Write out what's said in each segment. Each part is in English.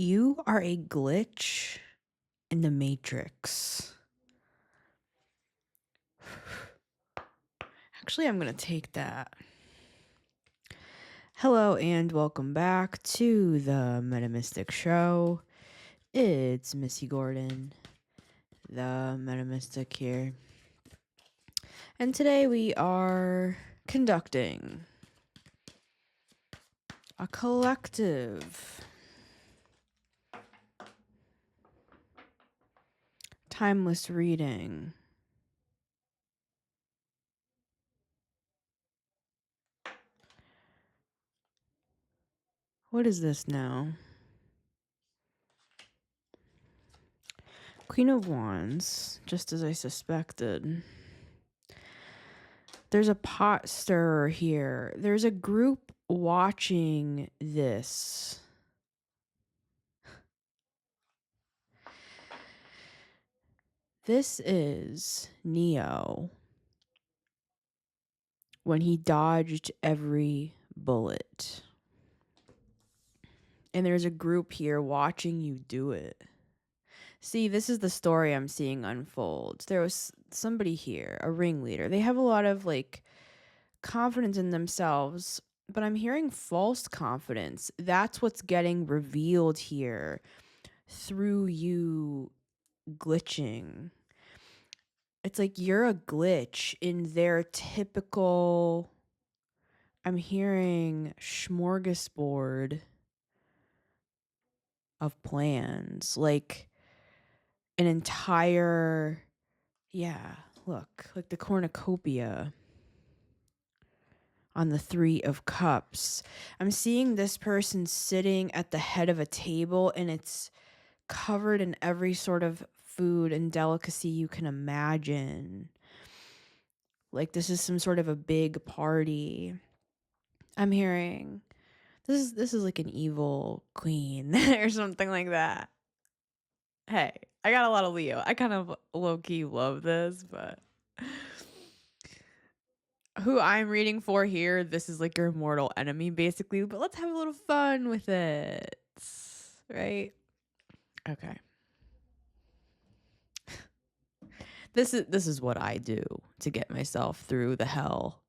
You are a glitch in the Matrix. Actually, I'm going to take that. Hello and welcome back to the Metamystic Show. It's Missy Gordon, the Metamystic here. And today we are conducting a collective timeless reading. What is this now? Queen of Wands, just as I suspected. There's a pot stirrer here. There's a group watching this. This is Neo when he dodged every bullet. And there's a group here watching you do it. See, this is the story I'm seeing unfold. There was somebody here, a ringleader. They have a lot of confidence in themselves, but I'm hearing false confidence. That's what's getting revealed here through you glitching. It's like you're a glitch in their typical, I'm hearing smorgasbord of plans, like an entire, look, like the cornucopia on the Three of Cups. I'm seeing this person sitting at the head of a table and it's covered in every sort of food and delicacy you can imagine. Like this is some sort of a big party. I'm hearing this is like an evil queen or something like that. Hey, I got a lot of Leo. I kind of low-key love this, but who I'm reading for here, this is like your mortal enemy basically, but let's have a little fun with it. Right? Okay. This is what I do to get myself through the hell.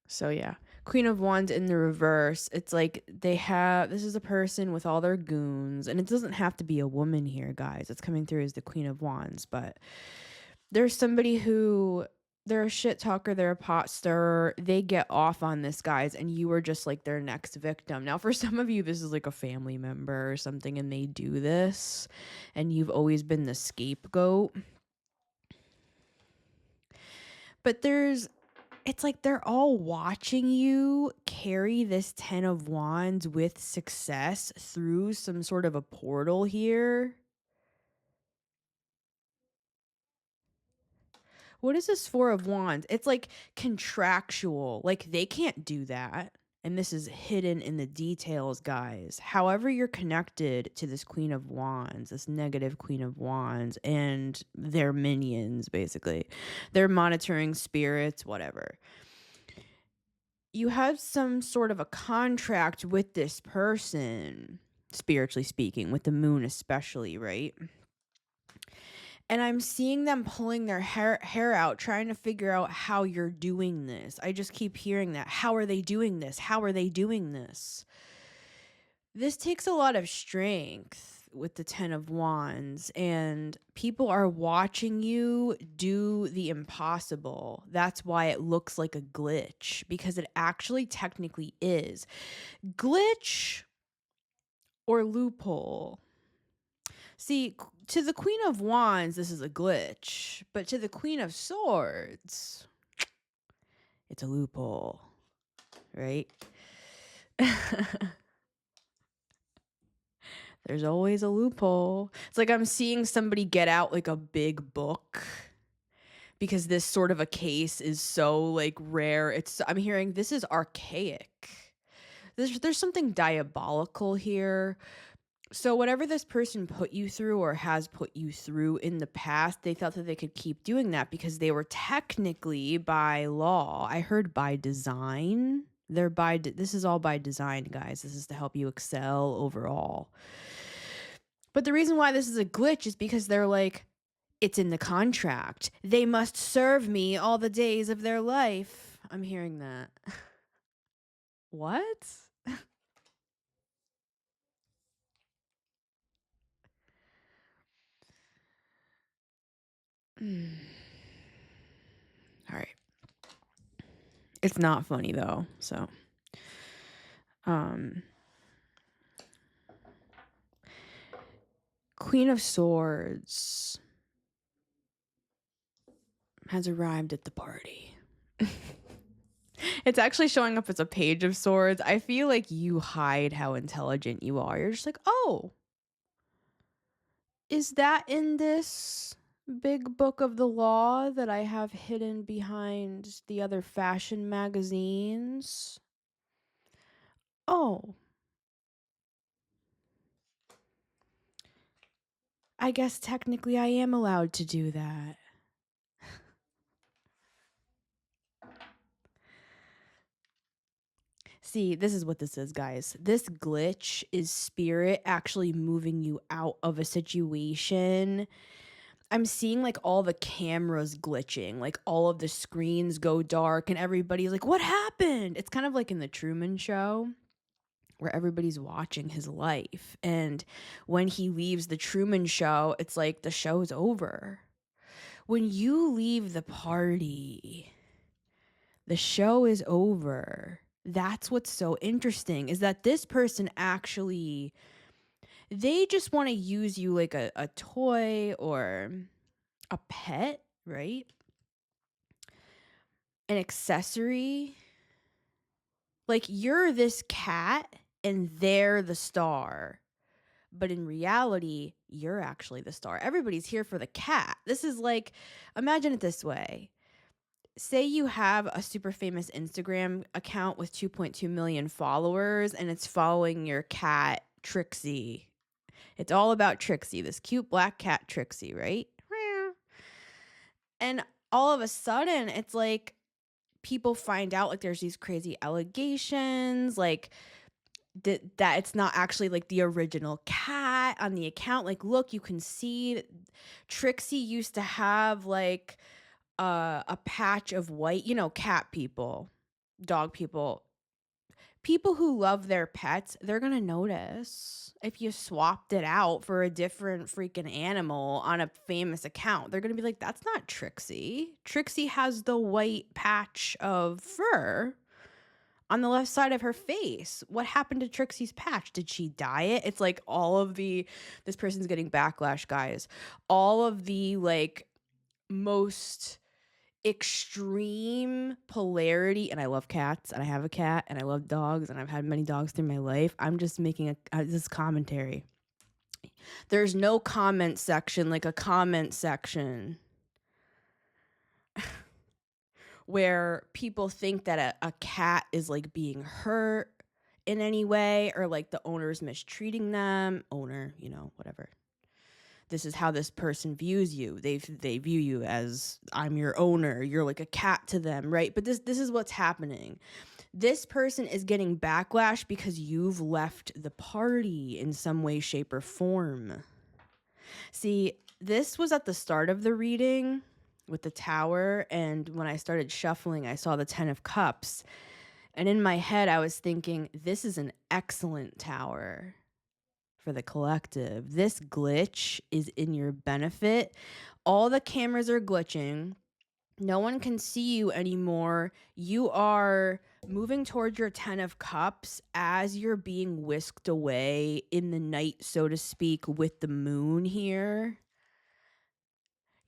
So yeah, Queen of Wands in the reverse. It's like this is a person with all their goons, and it doesn't have to be a woman here, guys. It's coming through as the Queen of Wands, but there's somebody who they're a shit talker, they're a pot stirrer. They get off on this, guys, and you are just like their next victim. Now, for some of you, this is like a family member or something, and they do this, and you've always been the scapegoat. But it's like they're all watching you carry this 10 of Wands with success through some sort of a portal here. What is this Four of Wands? It's like contractual. Like they can't do that. And this is hidden in the details, guys. However you're connected to this Queen of Wands, this negative Queen of Wands, and their minions, basically. They're monitoring spirits, whatever. You have some sort of a contract with this person, spiritually speaking, with the moon especially, right? And I'm seeing them pulling their hair out, trying to figure out how you're doing this. I just keep hearing that. How are they doing this? How are they doing this? This takes a lot of strength with the 10 of Wands, and people are watching you do the impossible. That's why it looks like a glitch, because it actually technically is. Glitch or loophole. See, to the Queen of Wands, this is a glitch, but to the Queen of Swords, it's a loophole, right? There's always a loophole. It's like I'm seeing somebody get out like a big book because this sort of a case is so like rare. I'm hearing this is archaic. There's something diabolical here. So whatever this person put you through or has put you through in the past, they felt that they could keep doing that because they were technically by law. I heard by design. This is all by design, guys. This is to help you excel overall. But the reason why this is a glitch is because they're like, it's in the contract. They must serve me all the days of their life. I'm hearing that. What? All right. It's not funny though. So, Queen of Swords has arrived at the party. It's actually showing up as a page of swords. I feel like you hide how intelligent you are. You're just like, oh, is that in this big book of the law that I have hidden behind the other fashion magazines? Oh, I guess technically I am allowed to do that. See, this is what this is, guys. This glitch is spirit actually moving you out of a situation. I'm seeing like all the cameras glitching, like all of the screens go dark and everybody's like, what happened? It's kind of like in the Truman Show where everybody's watching his life. And when he leaves the Truman Show, it's like the show's over. When you leave the party, the show is over. That's what's so interesting is that this person actually, they just want to use you like a toy or a pet, right? An accessory. Like you're this cat and they're the star. But in reality, you're actually the star. Everybody's here for the cat. This is like, imagine it this way. Say you have a super famous Instagram account with 2.2 million followers and it's following your cat, Trixie. It's all about Trixie, this cute black cat, Trixie, right? And all of a sudden, it's like people find out like there's these crazy allegations, like that it's not actually like the original cat on the account. Like, look, you can see that Trixie used to have like a patch of white, you know, cat people, dog people, people who love their pets, they're going to notice if you swapped it out for a different freaking animal on a famous account. They're going to be like, that's not Trixie. Trixie has the white patch of fur on the left side of her face. What happened to Trixie's patch? Did she dye it? It's like all of the, this person's getting backlash, guys. All of the like most extreme polarity, and I love cats and I have a cat and I love dogs and I've had many dogs through my life. I'm just making this commentary. There's no comment section like a comment section where people think that a cat is like being hurt in any way or like the owner's mistreating them. Owner, you know, whatever. This is how this person views you. They view you as I'm your owner. You're like a cat to them, right? But this is what's happening. This person is getting backlash because you've left the party in some way, shape, or form. See, this was at the start of the reading with the tower, and when I started shuffling, I saw the 10 of Cups. And in my head, I was thinking, this is an excellent tower for the collective. This glitch is in your benefit. All the cameras are glitching. No one can see you anymore. You are moving towards your 10 of Cups as you're being whisked away in the night, so to speak, with the moon here.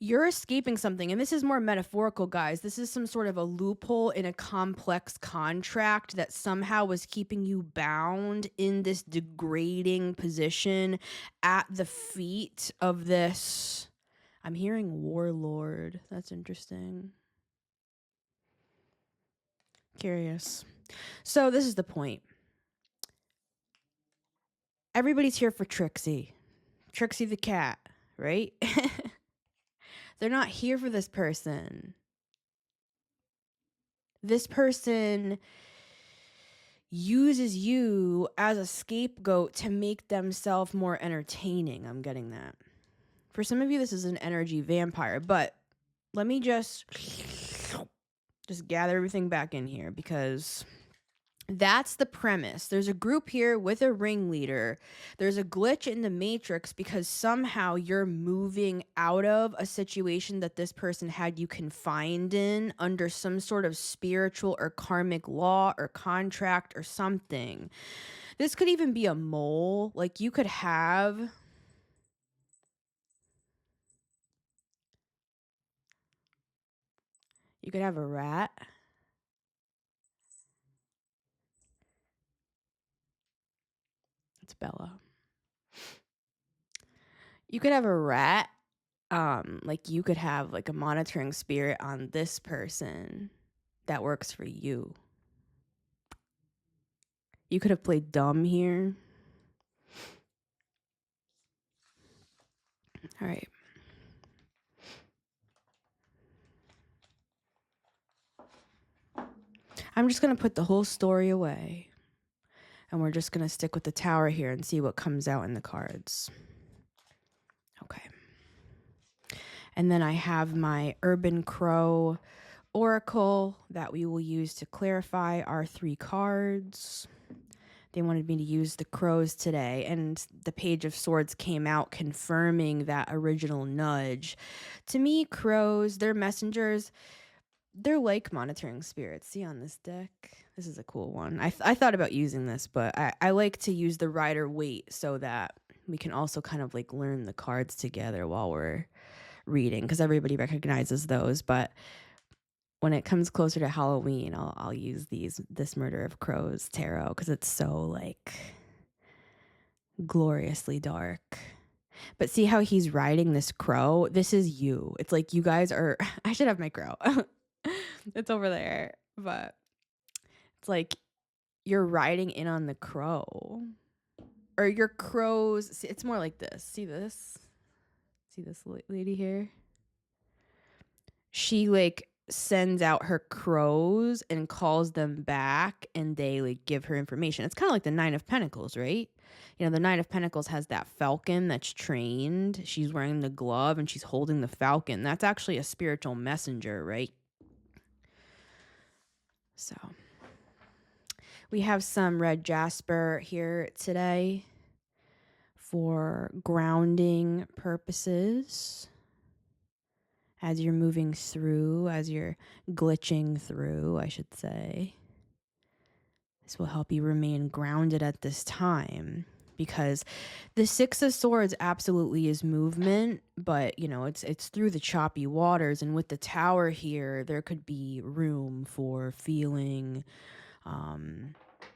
You're escaping something, and this is more metaphorical, guys. This is some sort of a loophole in a complex contract that somehow was keeping you bound in this degrading position at the feet of this. I'm hearing warlord. That's interesting. Curious. So this is the point. Everybody's here for Trixie. Trixie the cat, right? They're not here for this person. This person uses you as a scapegoat to make themselves more entertaining. I'm getting that. For some of you, this is an energy vampire, but let me just gather everything back in here, because that's the premise. There's a group here with a ringleader. There's a glitch in the matrix because somehow you're moving out of a situation that this person had you confined in under some sort of spiritual or karmic law or contract or something. This could even be a mole. Like you could have a rat. It's Bella. You could have a rat. Like you could have like a monitoring spirit on this person that works for you. You could have played dumb here. All right. I'm just going to put the whole story away. And we're just going to stick with the tower here and see what comes out in the cards. Okay. And then I have my Urban Crow Oracle that we will use to clarify our 3 cards. They wanted me to use the crows today, and the Page of Swords came out confirming that original nudge. To me, crows, they're messengers. They're like monitoring spirits. See on this deck? This is a cool one. I thought about using this, but I like to use the Rider Waite so that we can also kind of like learn the cards together while we're reading, because everybody recognizes those. But when it comes closer to Halloween, I'll use this Murder of Crows tarot because it's so like gloriously dark. But see how he's riding this crow? This is you. It's like you guys are I should have my crow. It's over there. But it's like you're riding in on the crow. Or your crows. See, it's more like this. See this? See this lady here? She like sends out her crows and calls them back, and they like give her information. It's kind of like the 9 of Pentacles, right? You know, the 9 of Pentacles has that falcon that's trained. She's wearing the glove and she's holding the falcon. That's actually a spiritual messenger, right? So we have some red jasper here today for grounding purposes. As you're moving through, as you're glitching through, I should say. This will help you remain grounded at this time, because the 6 of Swords absolutely is movement, but you know, it's through the choppy waters, and with the tower here, there could be room for feeling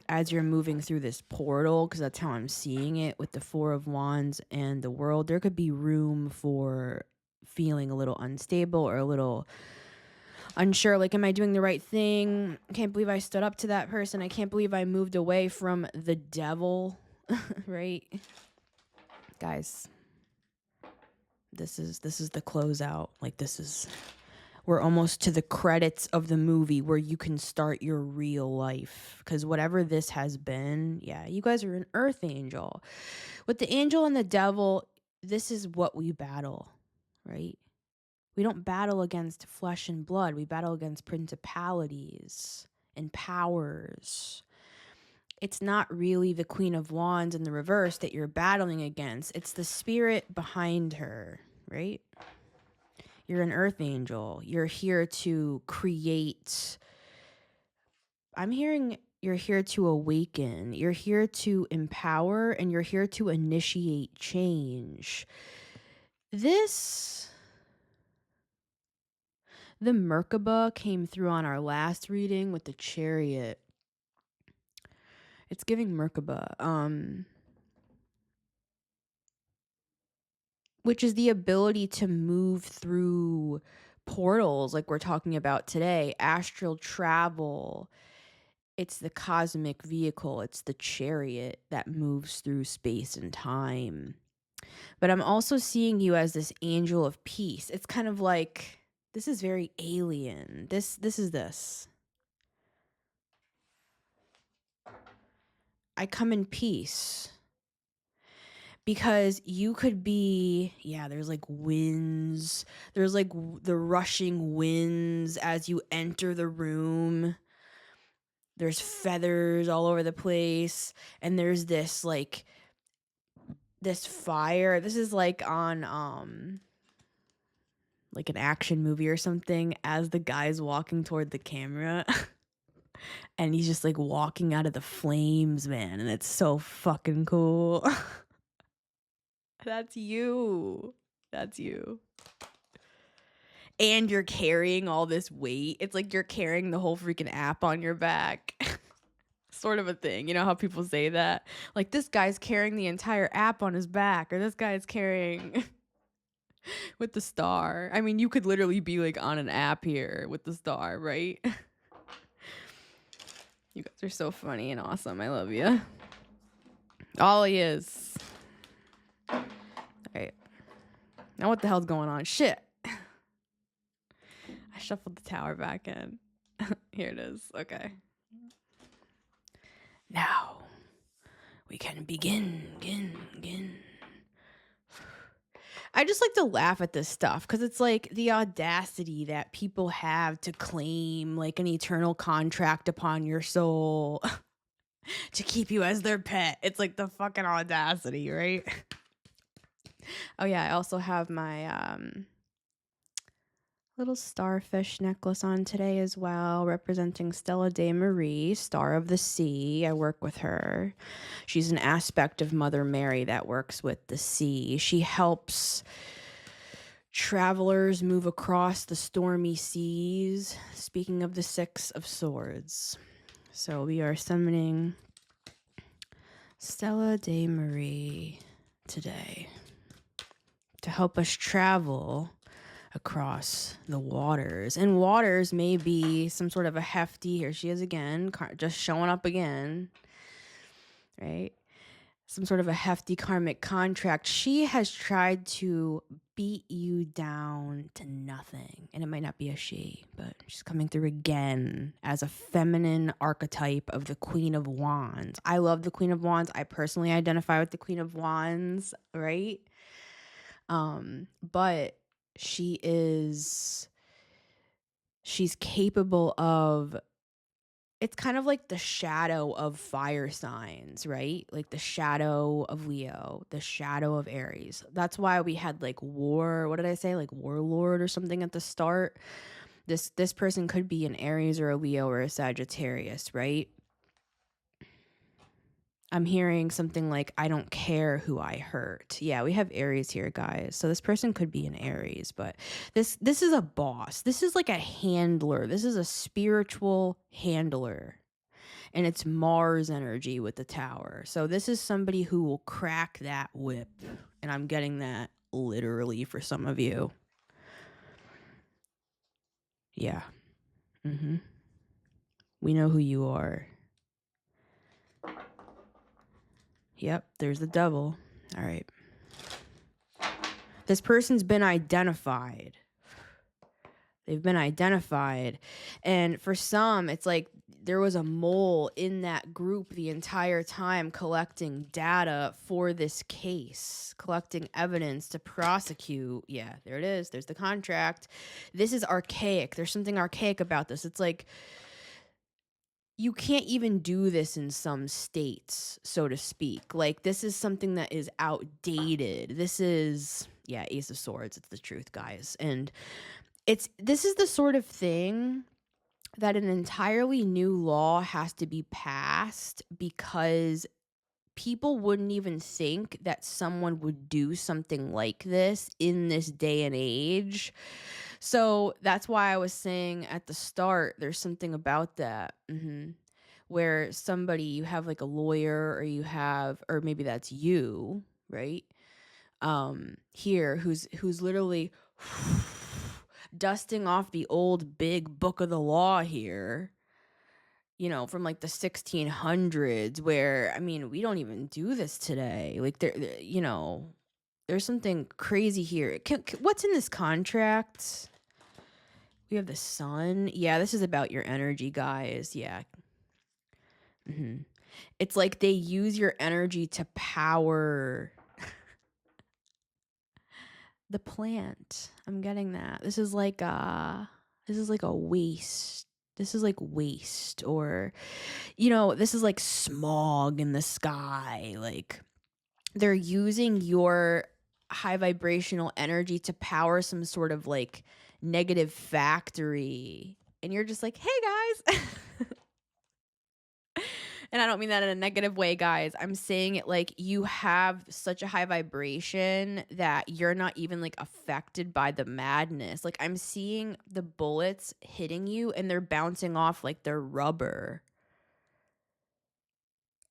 as you're moving through this portal, because that's how I'm seeing it with the 4 of Wands and the World. There could be room for feeling a little unstable or a little unsure, like, am I doing the right thing? I can't believe I stood up to that person. I can't believe I moved away from the devil. Right, guys, this is the closeout. Like, we're almost to the credits of the movie where you can start your real life, because whatever this has been, yeah, you guys are an earth angel. With the angel and the devil, this is what we battle, right? We don't battle against flesh and blood. We battle against principalities and powers. It's not really the Queen of Wands in the reverse that you're battling against. It's the spirit behind her, right? You're an earth angel. You're here to create. I'm hearing you're here to awaken. You're here to empower, and you're here to initiate change. The Merkaba came through on our last reading with the Chariot. It's giving Merkaba, which is the ability to move through portals like we're talking about today, astral travel. It's the cosmic vehicle. It's the Chariot that moves through space and time. But I'm also seeing you as this angel of peace. It's kind of like, this is very alien. This is this. I come in peace. Because you could be, yeah, there's like winds. There's like the rushing winds as you enter the room. There's feathers all over the place. And there's this like this fire. This is like on like an action movie or something, as the guy's walking toward the camera. And he's just like walking out of the flames, man, and it's so fucking cool. That's you. That's you. And you're carrying all this weight. It's like you're carrying the whole freaking app on your back. Sort of a thing. You know how people say that? Like, this guy's carrying the entire app on his back, or this guy's carrying with the star. I mean, you could literally be like on an app here with the star, right? You guys are so funny and awesome. I love you. All he is. All right. Now what the hell's going on? Shit. I shuffled the tower back in. Here it is. Okay. Now we can begin. I just like to laugh at this stuff because it's like the audacity that people have to claim like an eternal contract upon your soul to keep you as their pet. It's like the fucking audacity, right? Oh yeah, I also have my little starfish necklace on today as well, representing Stella de Marie, Star of the Sea. I work with her. She's an aspect of Mother Mary that works with the sea. She helps travelers move across the stormy seas. Speaking of the Six of Swords. So we are summoning Stella de Marie today to help us travel across the waters. And waters may be some sort of a hefty, here she is again, just showing up again, right? Some sort of a hefty karmic contract. She has tried to beat you down to nothing. And it might not be a she, but she's coming through again as a feminine archetype of the Queen of Wands. I love the Queen of Wands. I personally identify with the Queen of Wands, right? But she's capable of, it's kind of like the shadow of fire signs, right? Like the shadow of Leo, the shadow of Aries. That's why we had like what did I say? Like warlord or something at the start. This person could be an Aries or a Leo or a Sagittarius, right? I'm hearing something like, I don't care who I hurt. Yeah, we have Aries here, guys. So this person could be an Aries, but this is a boss. This is like a handler. This is a spiritual handler. And it's Mars energy with the tower. So this is somebody who will crack that whip. And I'm getting that literally for some of you. Yeah. We know who you are. Yep, there's the devil. All right. This person's been identified. They've been identified. And for some, it's like there was a mole in that group the entire time collecting data for this case, collecting evidence to prosecute. Yeah, there it is. There's the contract. This is archaic. There's something archaic about this. It's like, you can't even do this in some states, so to speak. Like, this is something that is outdated. This is, yeah, Ace of Swords. It's the truth, guys. And this is the sort of thing that an entirely new law has to be passed because people wouldn't even think that someone would do something like this in this day and age. So that's why I was saying at the start, there's something about that. Where somebody, you have like a lawyer or maybe that's you, right? Here, who's literally dusting off the old big book of the law here, you know, from like the 1600s, where, I mean, we don't even do this today. Like, you know, there's something crazy here. What's in this contract? We have the sun. Yeah, this is about your energy, guys. Yeah. It's like they use your energy to power the plant. I'm getting that. This is like a waste. This is like waste, or this is like smog in the sky. Like they're using your high vibrational energy to power some sort of like negative factory. And you're just like, "Hey guys." And I don't mean that in a negative way, guys. I'm saying it like you have such a high vibration that you're not even like affected by the madness. Like I'm seeing the bullets hitting you and they're bouncing off like they're rubber.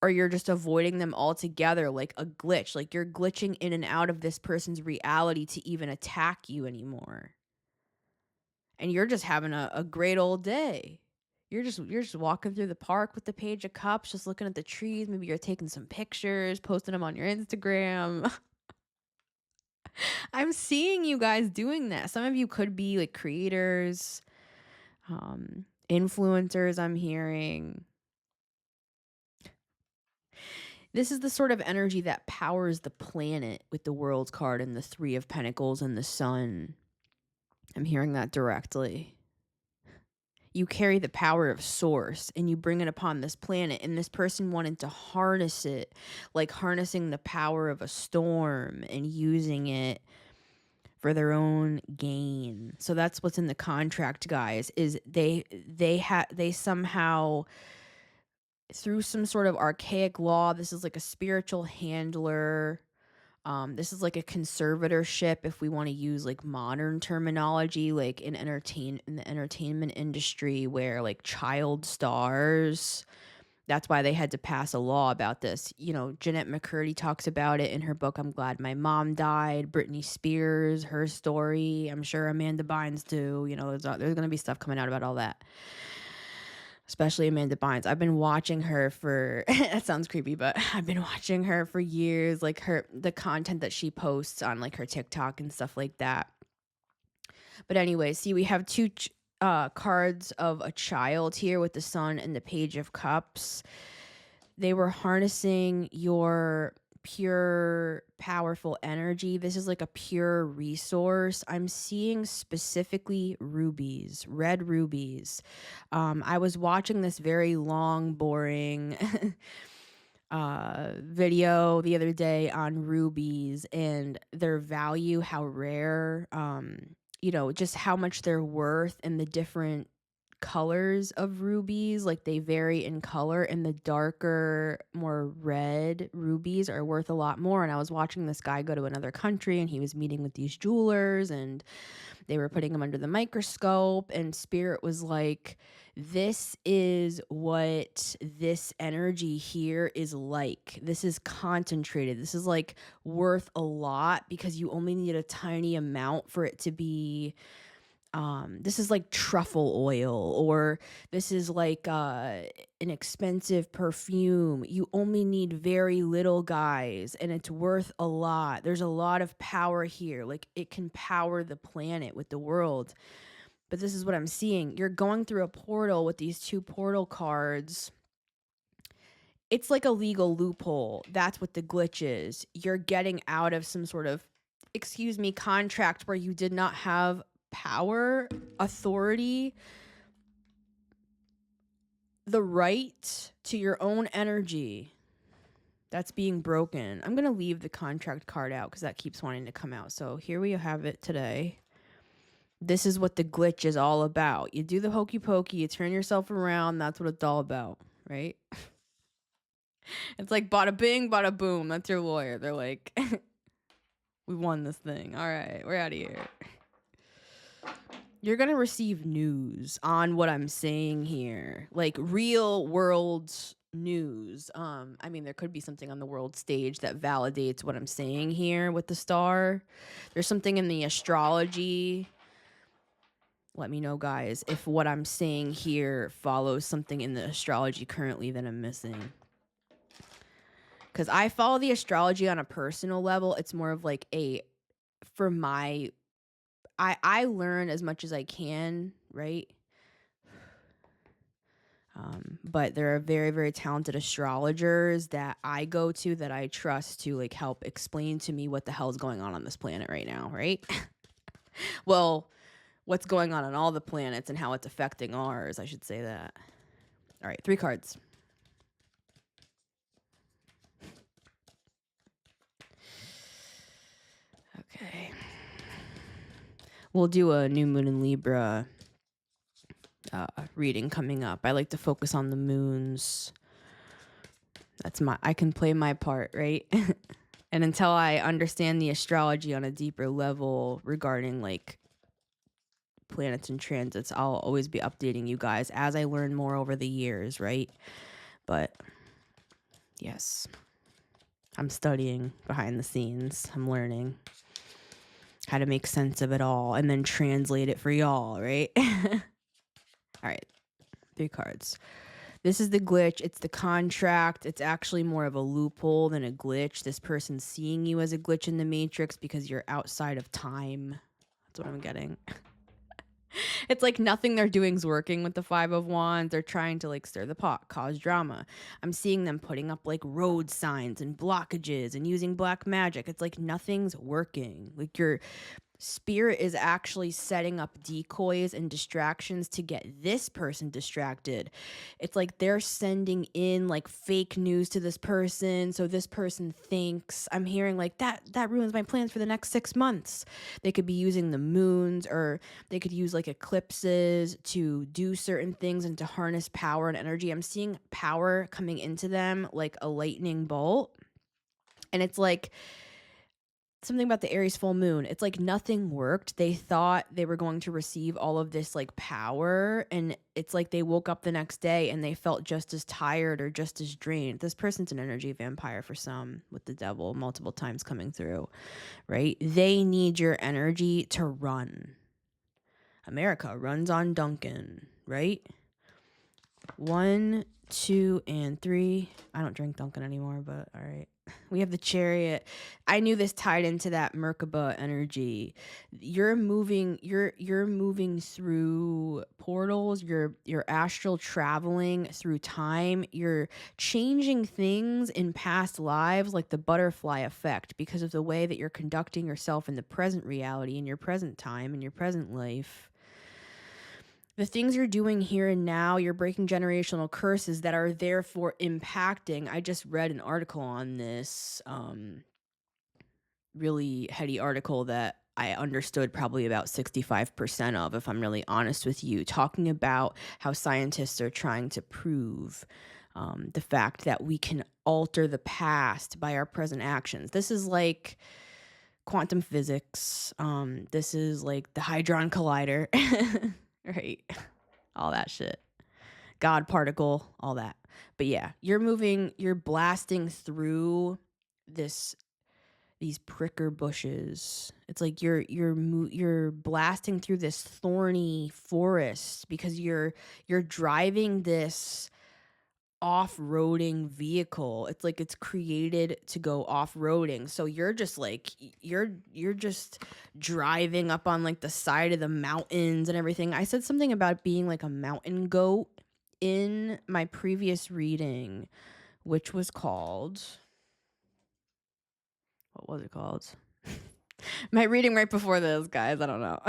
Or you're just avoiding them altogether like a glitch. Like you're glitching in and out of this person's reality to even attack you anymore. And you're just having a great old day. You're just walking through the park with the page of cups, just looking at the trees. Maybe you're taking some pictures, posting them on your Instagram. I'm seeing you guys doing that. Some of you could be like creators, influencers, I'm hearing. This is the sort of energy that powers the planet with the World card and the Three of Pentacles and the Sun. I'm hearing that directly. You carry the power of source and you bring it upon this planet, and this person wanted to harness it, like harnessing the power of a storm and using it for their own gain. So that's what's in the contract, guys, is they somehow, through some sort of archaic law, this is like a spiritual handler. This is like a conservatorship, if we want to use like modern terminology, like in the entertainment industry, where like child stars. That's why they had to pass a law about this. Jeanette McCurdy talks about it in her book, I'm Glad My Mom Died. Britney Spears, her story. I'm sure Amanda Bynes too. There's going to be stuff coming out about all that. Especially Amanda Bynes. I've been watching her for, that sounds creepy, but I've been watching her for years, like the content that she posts on like her TikTok and stuff like that. But anyway, see, we have two cards of a child here with the Sun and the Page of Cups. They were harnessing your pure, powerful energy. This is like a pure resource. I'm seeing specifically rubies, red rubies. I was watching this very long, boring video the other day on rubies and their value, how rare, just how much they're worth, and the different colors of rubies. Like they vary in color, and the darker, more red rubies are worth a lot more. And I was watching this guy go to another country, and he was meeting with these jewelers, and they were putting him under the microscope, and Spirit was like, this is what this energy here is like. This is concentrated. This is like worth a lot because you only need a tiny amount for it to be. This is like truffle oil, or this is like an expensive perfume. You only need very little, guys, and it's worth a lot. There's a lot of power here. Like it can power the planet with the world. But this is what I'm seeing. You're going through a portal with these two portal cards. It's like a legal loophole. That's what the glitch is. You're getting out of some sort of, contract where you did not have power, authority, the right to your own energy. That's being broken. I'm going to leave the contract card out because that keeps wanting to come out. So here we have it today. This is what the glitch is all about. You do the hokey pokey, you turn yourself around. That's what it's all about, right? It's like bada bing, bada boom. That's your lawyer. They're like, we won this thing. All right, we're out of here. You're going to receive news on what I'm saying here, like real world news. There could be something on the world stage that validates what I'm saying here with the star. There's something in the astrology. Let me know, guys, if what I'm saying here follows something in the astrology currently that I'm missing. Because I follow the astrology on a personal level. It's more of like I learn as much as I can, right? But there are very, very talented astrologers that I go to that I trust to like help explain to me what the hell is going on this planet right now, right? Well, what's going on all the planets and how it's affecting ours, I should say that. All right, 3 cards. Okay. We'll do a new moon in Libra reading coming up. I like to focus on the moons. I can play my part, right? And until I understand the astrology on a deeper level regarding like planets and transits, I'll always be updating you guys as I learn more over the years, right? But yes, I'm studying behind the scenes. I'm learning how to make sense of it all and then translate it for y'all, right? All right, 3 cards. This is the glitch. It's the contract. It's actually more of a loophole than a glitch. This person's seeing you as a glitch in the matrix because you're outside of time. That's what I'm getting. It's like nothing they're doing is working with the 5 of Wands. They're trying to like stir the pot, cause drama. I'm seeing them putting up like road signs and blockages and using black magic. It's like nothing's working. Like your spirit is actually setting up decoys and distractions to get this person distracted. It's like they're sending in like fake news to this person so this person thinks. I'm hearing like that ruins my plans for the next 6 months. They could be using the moons, or they could use like eclipses to do certain things and to harness power and energy. I'm seeing power coming into them like a lightning bolt. And it's like something about the Aries full moon. It's like nothing worked. They thought they were going to receive all of this like power, and it's like they woke up the next day and they felt just as tired or just as drained. This person's an energy vampire for some, with the devil multiple times coming through, right? They need your energy to run. America runs on Duncan, right? 1, 2, and 3. I don't drink Duncan anymore, but all right. We have the Chariot. I knew this tied into that Merkaba energy. You're moving through portals, you're astral traveling through time. You're changing things in past lives, like the butterfly effect, because of the way that you're conducting yourself in the present reality, in your present time, in your present life. The things you're doing here and now, you're breaking generational curses that are therefore impacting. I just read an article on this, really heady article that I understood probably about 65% of, if I'm really honest with you, talking about how scientists are trying to prove the fact that we can alter the past by our present actions. This is like quantum physics. This is like the Hadron Collider. Right. All that shit. God particle, all that. But yeah, you're blasting through these pricker bushes. It's like you're blasting through this thorny forest because you're driving this off-roading vehicle. It's like it's created to go off-roading. So you're just like you're just driving up on like the side of the mountains and everything. I said something about being like a mountain goat in my previous reading, which was called, what was it called? My reading right before this, guys, I don't know.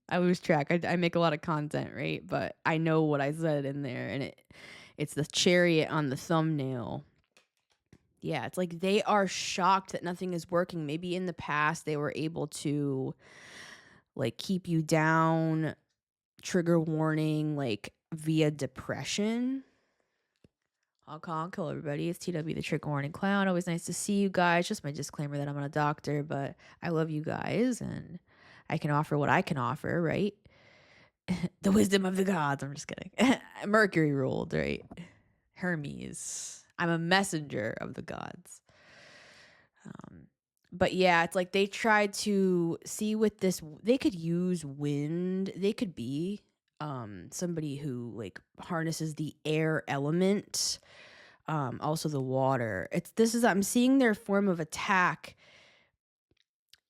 I lose track. I make a lot of content, right? But I know what I said in there, and it's the Chariot on the thumbnail. Yeah, it's like they are shocked that nothing is working. Maybe in the past they were able to like keep you down, trigger warning, like via depression. I'll call and kill everybody. It's TW the Trigger Warning Clown. Always nice to see you guys. Just my disclaimer that I'm not a doctor, but I love you guys and I can offer what I can offer, right? The wisdom of the gods. I'm just kidding. Mercury ruled, right? Hermes. I'm a messenger of the gods. But yeah, it's like they tried to see with this, they could use wind. They could be somebody who like harnesses the air element, also the water. I'm seeing their form of attack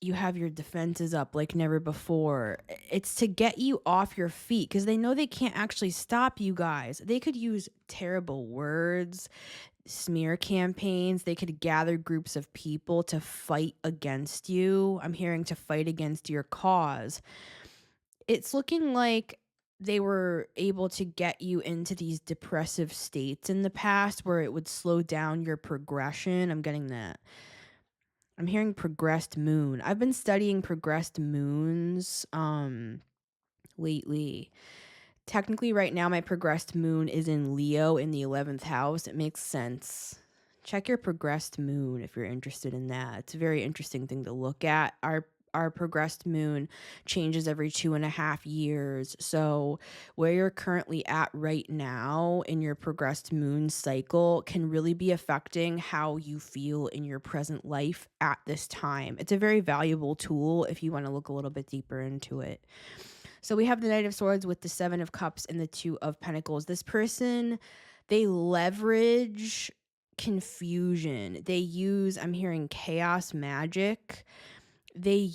you have your defenses up like never before. It's to get you off your feet because they know they can't actually stop you guys. They could use terrible words, smear campaigns. They could gather groups of people to fight against you. I'm hearing to fight against your cause. It's looking like they were able to get you into these depressive states in the past where it would slow down your progression. I'm getting that. I'm hearing progressed moon. I've been studying progressed moons lately. Technically right now my progressed moon is in Leo in the 11th house. It makes sense. Check your progressed moon if you're interested in that. It's a very interesting thing to look at. Our progressed moon changes every 2.5 years. So where you're currently at right now in your progressed moon cycle can really be affecting how you feel in your present life at this time. It's a very valuable tool if you want to look a little bit deeper into it. So we have the Knight of Swords with the Seven of Cups and the Two of Pentacles. This person, they leverage confusion. They use, I'm hearing chaos magic. They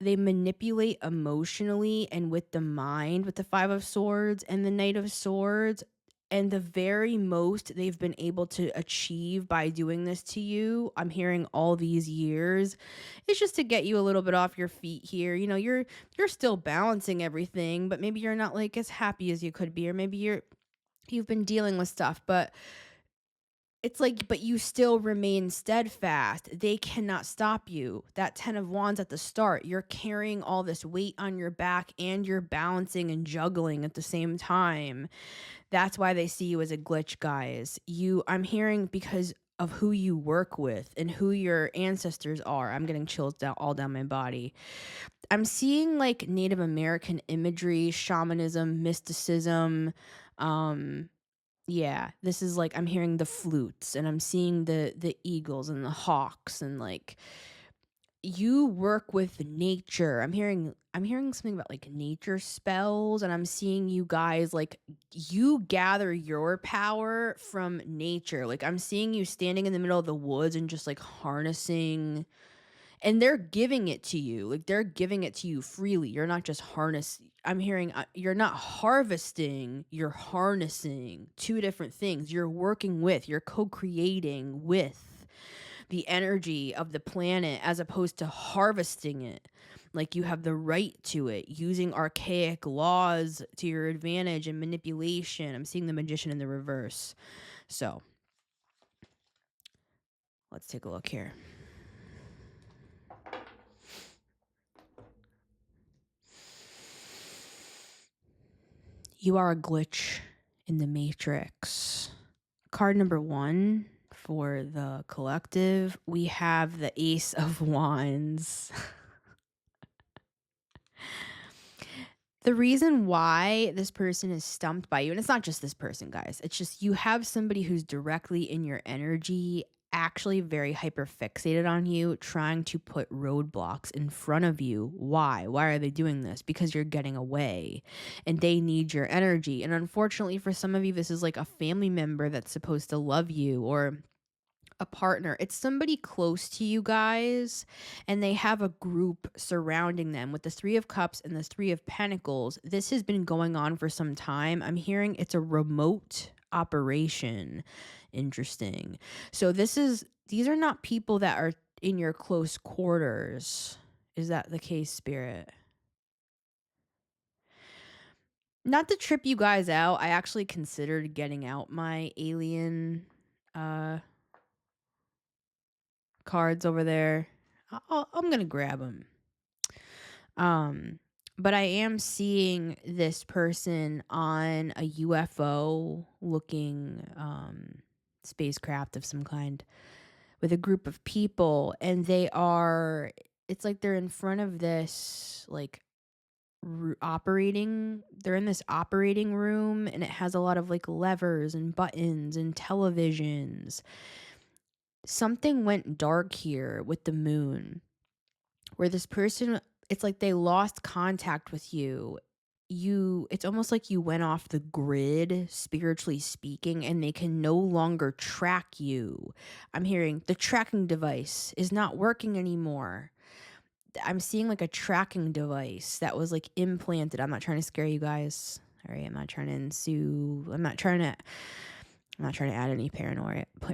manipulate emotionally and with the mind with the Five of Swords and the Knight of Swords. And the very most they've been able to achieve by doing this to you, I'm hearing all these years, is just to get you a little bit off your feet here. You know, you're still balancing everything, but maybe you're not like as happy as you could be, or maybe you've been dealing with stuff, but it's like, but you still remain steadfast. They cannot stop you. That 10 of Wands at the start, you're carrying all this weight on your back and you're balancing and juggling at the same time. That's why they see you as a glitch, guys. I'm hearing because of who you work with and who your ancestors are. I'm getting chills all down my body. I'm seeing like Native American imagery, shamanism, mysticism, yeah, this is like I'm hearing the flutes and I'm seeing the eagles and the hawks, and like you work with nature. I'm hearing something about like nature spells, and I'm seeing you guys like you gather your power from nature. Like I'm seeing you standing in the middle of the woods and just like harnessing, and they're giving it to you. Like they're giving it to you freely. You're not just I'm hearing you're not harvesting, you're harnessing. Two different things. You're co-creating with the energy of the planet as opposed to harvesting it. Like you have the right to it, using archaic laws to your advantage and manipulation. I'm seeing the Magician in the reverse. So let's take a look here. You are a glitch in the matrix. Card number 1 for the collective, we have the Ace of Wands. The reason why this person is stumped by you, and it's not just this person, guys, it's just you have somebody who's directly in your energy, actually very hyper fixated on you, trying to put roadblocks in front of you. Why? Why are they doing this? Because you're getting away and they need your energy. And unfortunately for some of you, this is like a family member that's supposed to love you, or a partner. It's somebody close to you guys, and they have a group surrounding them with the Three of Cups and the Three of Pentacles. This has been going on for some time. I'm hearing it's a remote operation. Interesting. So these are not people that are in your close quarters. Is that the case, Spirit? Not to trip you guys out, I actually considered getting out my alien cards over there. I'm gonna grab them. But I am seeing this person on a UFO looking spacecraft of some kind with a group of people, and it's like they're in front of this like they're in this operating room, and it has a lot of like levers and buttons and televisions. Something went dark here with the moon, where this person, it's like they lost contact with you. It's almost like you went off the grid, spiritually speaking, and they can no longer track you. I'm hearing the tracking device is not working anymore. I'm seeing like a tracking device that was like implanted. I'm not trying to scare you guys. All right, I'm not trying to ensue. I'm not trying to add any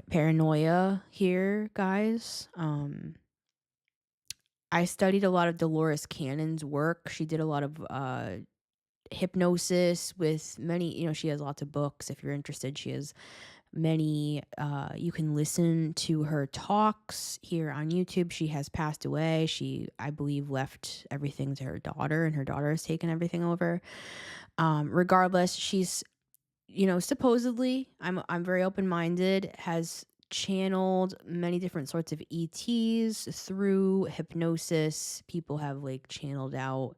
paranoia here, guys. I studied a lot of Dolores Cannon's work. She did a lot of hypnosis with many, she has lots of books. If you're interested, she has many. You can listen to her talks here on YouTube. She has passed away. She, I believe, left everything to her daughter, and her daughter has taken everything over. Regardless, she's, supposedly, I'm very open-minded, has channeled many different sorts of ETs through hypnosis. People have like channeled out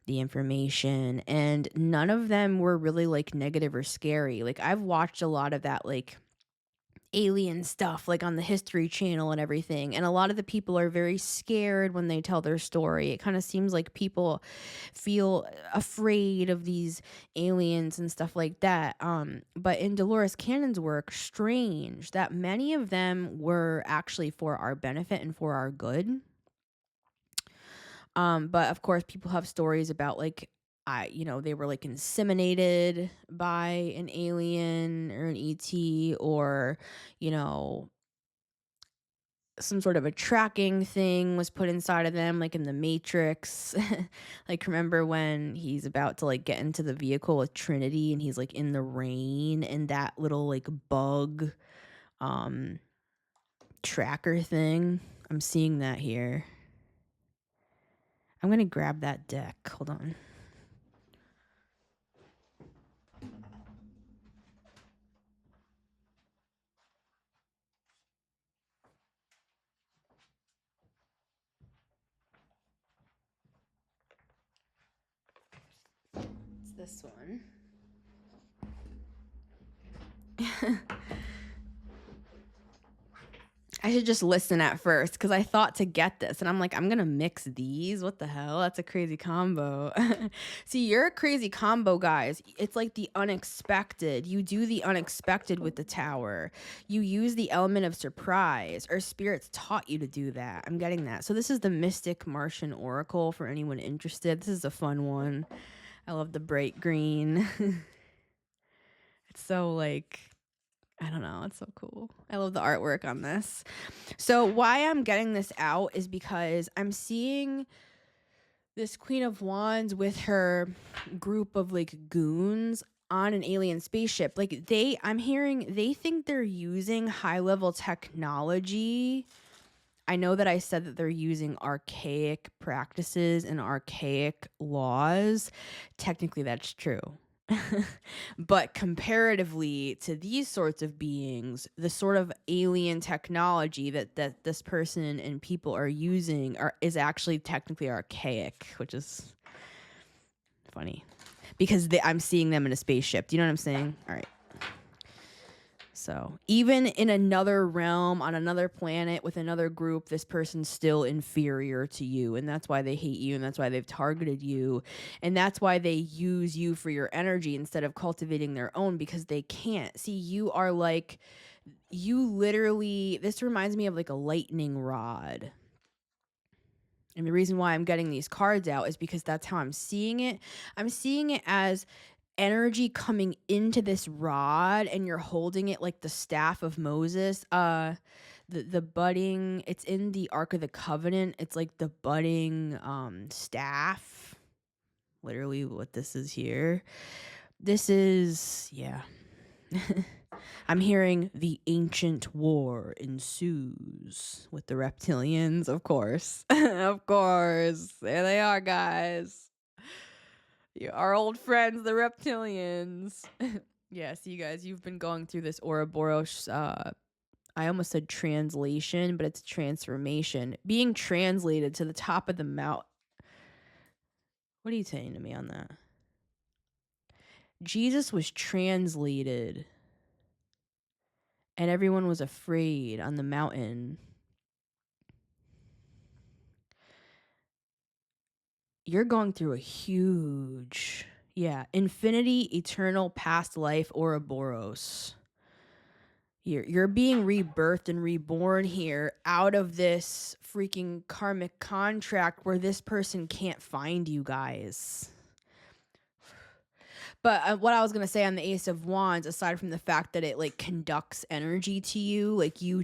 the information, and none of them were really like negative or scary. Like, I've watched a lot of that like alien stuff like on the History Channel and everything, and a lot of the people are very scared when they tell their story. It kind of seems like people feel afraid of these aliens and stuff like that. But in Dolores Cannon's work, strange that many of them were actually for our benefit and for our good. But of course, people have stories about like, they were like inseminated by an alien or an ET, or, you know, some sort of a tracking thing was put inside of them, like in the Matrix. Like, remember when he's about to like get into the vehicle with Trinity and he's like in the rain, and that little like bug tracker thing? I'm seeing that here. I'm gonna grab that deck. Hold on. It's this one. I should just listen at first, because I thought to get this, and I'm like, I'm gonna mix these. What the hell? That's a crazy combo. See, you're a crazy combo, guys. It's like the unexpected. You do the unexpected with the tower. You use the element of surprise, or spirits taught you to do that. I'm getting that. So this is the Mystic Martian Oracle for anyone interested. This is a fun one. I love the bright green. It's so like, I don't know. It's so cool. I love the artwork on this. So why I'm getting this out is because I'm seeing this Queen of Wands with her group of like goons on an alien spaceship. Like, I'm hearing they think they're using high level technology. I know that I said that they're using archaic practices and archaic laws. Technically, that's true. But comparatively to these sorts of beings, the sort of alien technology that this person and people are using is actually technically archaic, which is funny because I'm seeing them in a spaceship. Do you know what I'm saying? All right. So even in another realm, on another planet with another group, this person's still inferior to you. And that's why they hate you. And that's why they've targeted you. And that's why they use you for your energy instead of cultivating their own, because they can't. See, you are like, you literally, this reminds me of like a lightning rod. And the reason why I'm getting these cards out is because that's how I'm seeing it. I'm seeing it as energy coming into this rod, and you're holding it like the staff of Moses. The budding, it's in the Ark of the Covenant. It's like the budding staff. Literally what this is here. This is, yeah. I'm hearing the ancient war ensues with the reptilians, of course. Of course. There they are, guys. Our old friends, the reptilians. Yeah, see, you guys, you've been going through this Ouroboros, I almost said translation, but it's transformation. Being translated to the top of the mountain. What are you saying to me on that? Jesus was translated, and everyone was afraid on the mountain. You're going through a huge, infinity, eternal, past life Ouroboros. You're being rebirthed and reborn here out of this freaking karmic contract where this person can't find you guys. But what I was going to say on the Ace of Wands, aside from the fact that it like conducts energy to you, like you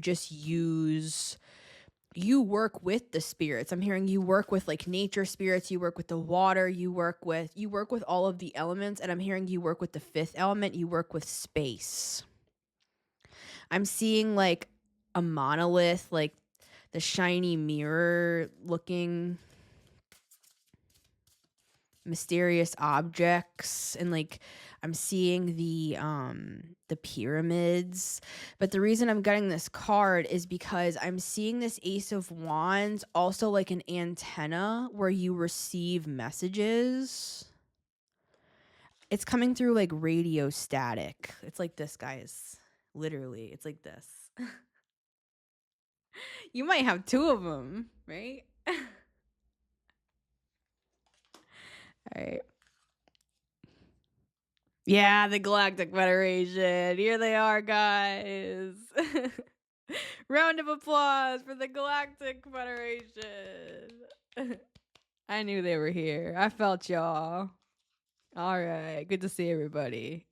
work with the spirits. I'm hearing you work with like nature spirits, you work with the water, you work with all of the elements, and I'm hearing you work with the fifth element, you work with space. I'm seeing like a monolith, like the shiny mirror looking mysterious objects, and like I'm seeing the pyramids. But the reason I'm getting this card is because I'm seeing this Ace of Wands also like an antenna where you receive messages. It's coming through like radio static. It's like this, guys. Literally, it's like this. You might have two of them, right? All right. Yeah, the Galactic Federation. Here they are, guys. Round of applause for the Galactic Federation. I knew they were here. I felt y'all. All right. Good to see everybody.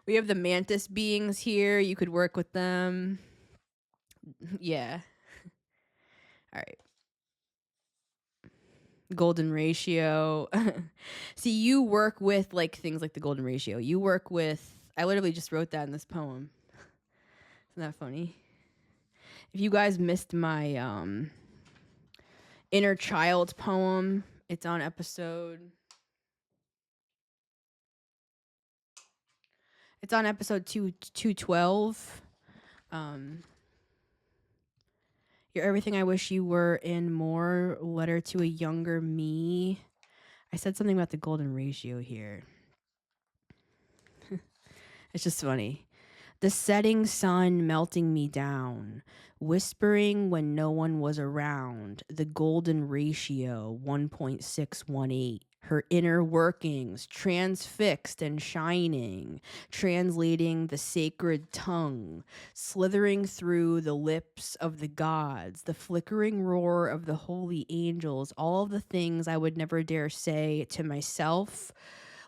We have the mantis beings here. You could work with them. Yeah. All right. Golden ratio. See, you work with like things like the golden ratio. You work with, I literally just wrote that in this poem. Isn't that funny? If you guys missed my inner child poem, it's on episode 212. You're everything I wish you were and more. Letter to a younger me. I said something about the golden ratio here. It's just funny. The setting sun melting me down, whispering when no one was around, the golden ratio 1.618, her inner workings transfixed and shining, translating the sacred tongue, slithering through the lips of the gods, the flickering roar of the holy angels, all of the things I would never dare say to myself,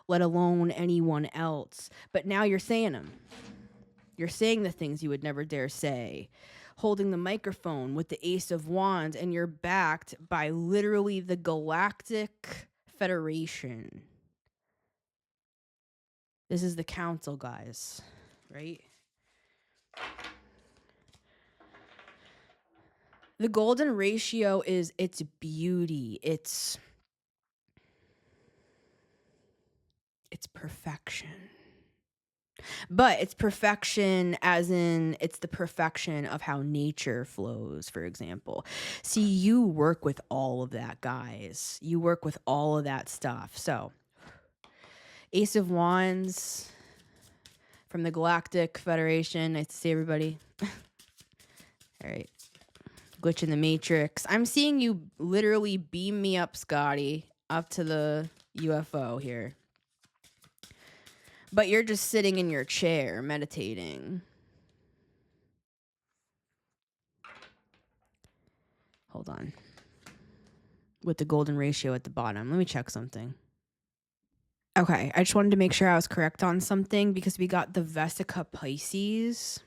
let alone anyone else. But now you're saying them. You're saying the things you would never dare say, holding the microphone with the Ace of Wands, and you're backed by literally the Galactic Federation. This is the council, guys, right? The golden ratio is its beauty, it's perfection. But it's perfection as in it's the perfection of how nature flows, for example. See, you work with all of that, guys. You work with all of that stuff. So, Ace of Wands from the Galactic Federation. Nice to see everybody. All right. Glitch in the Matrix. I'm seeing you literally beam me up, Scotty, up to the UFO here. But you're just sitting in your chair meditating. Hold on. With the golden ratio at the bottom. Let me check something. Okay, I just wanted to make sure I was correct on something because we got the Vesica Pisces.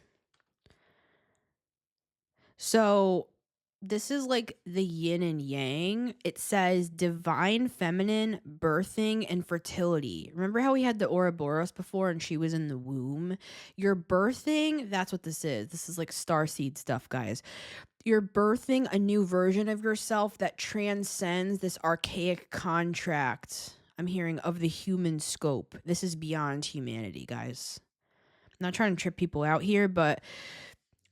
So this is like the yin and yang. It says divine feminine, birthing, and fertility. Remember how we had the Ouroboros before and she was in the womb? You're birthing, that's what this is. This is like starseed stuff, guys. You're birthing a new version of yourself that transcends this archaic contract, I'm hearing, of the human scope. This is beyond humanity, guys. I'm not trying to trip people out here, but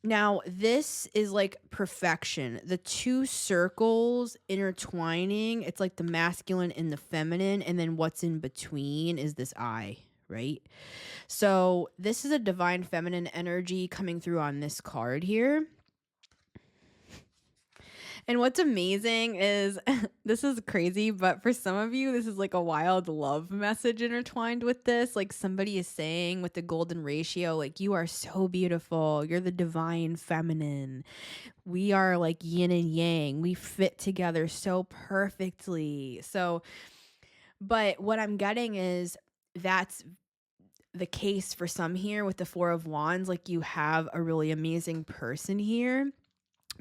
now this is like perfection. The two circles intertwining, it's like the masculine and the feminine, and then what's in between is this eye, right? So this is a divine feminine energy coming through on this card here. And what's amazing is this is crazy, but for some of you, this is like a wild love message intertwined with this. Like somebody is saying with the golden ratio, like, you are so beautiful. You're the divine feminine. We are like yin and yang. We fit together so perfectly. So, but what I'm getting is that's the case for some here with the Four of Wands. Like you have a really amazing person here.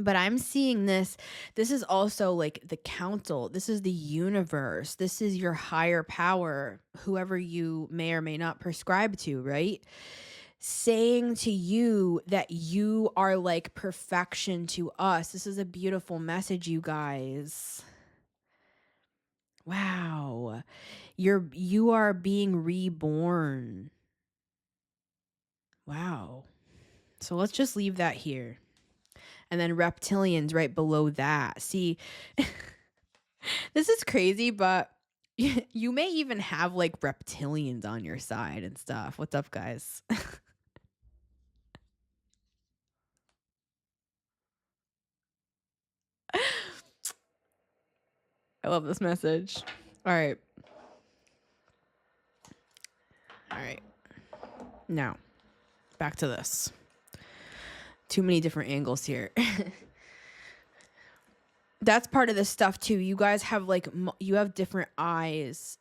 But I'm seeing this. This is also like the council. This is the universe. This is your higher power, whoever you may or may not prescribe to, right? Saying to you that you are like perfection to us. This is a beautiful message, you guys. Wow. You are being reborn. Wow. So let's just leave that here. And then reptilians right below that. See, this is crazy, but you may even have like reptilians on your side and stuff. What's up, guys? I love this message. All right. All right. Now, back to this. Too many different angles here. That's part of this stuff too. You guys have like, you have different eyes.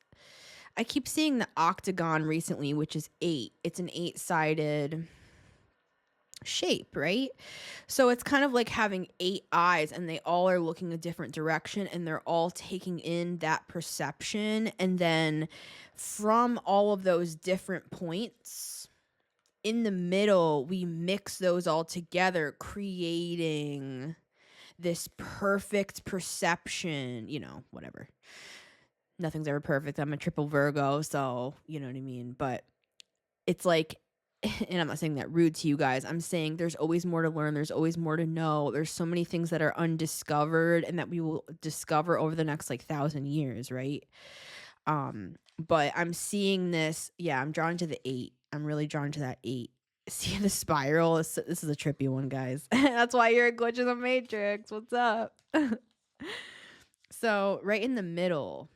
I keep seeing the octagon recently, which is 8. It's an 8-sided shape, right? So it's kind of like having 8 eyes and they all are looking a different direction and they're all taking in that perception. And then from all of those different points in the middle, we mix those all together, creating this perfect perception, whatever. Nothing's ever perfect. I'm a triple Virgo, so you know what I mean? But it's like, and I'm not saying that rude to you guys. I'm saying there's always more to learn. There's always more to know. There's so many things that are undiscovered and that we will discover over the next like 1,000 years, right? But I'm seeing this. Yeah, I'm drawn to the 8. I'm really drawn to that 8. See the spiral? This is a trippy one, guys. That's why you're a glitch in the matrix. What's up? So right in the middle,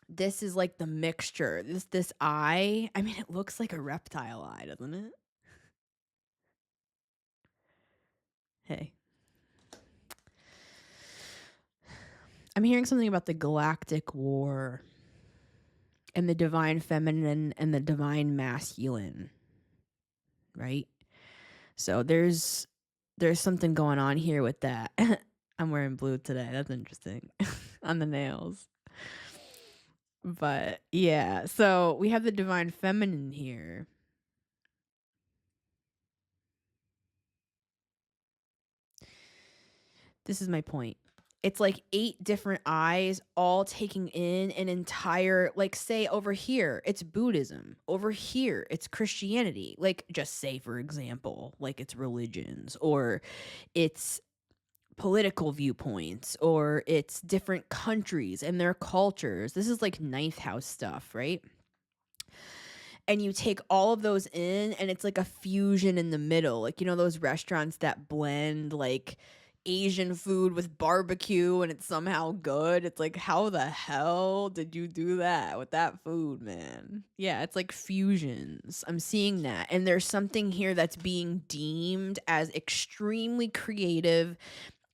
this is like the mixture. This eye, I mean, it looks like a reptile eye, doesn't it? Hey. I'm hearing something about the galactic war and the divine feminine and the divine masculine, right? So there's something going on here with that. I'm wearing blue today. That's interesting. On the nails. But yeah, so we have the divine feminine here. This is my point. It's like 8 different eyes all taking in an entire, like, say over here, it's Buddhism. Over here, it's Christianity. Like, just say, for example, like it's religions or it's political viewpoints or it's different countries and their cultures. This is like ninth house stuff, right? And you take all of those in and it's like a fusion in the middle. Like, those restaurants that blend like Asian food with barbecue and it's somehow good. It's like, how the hell did you do that with that food, man? Yeah, it's like fusions. I'm seeing that. And there's something here that's being deemed as extremely creative,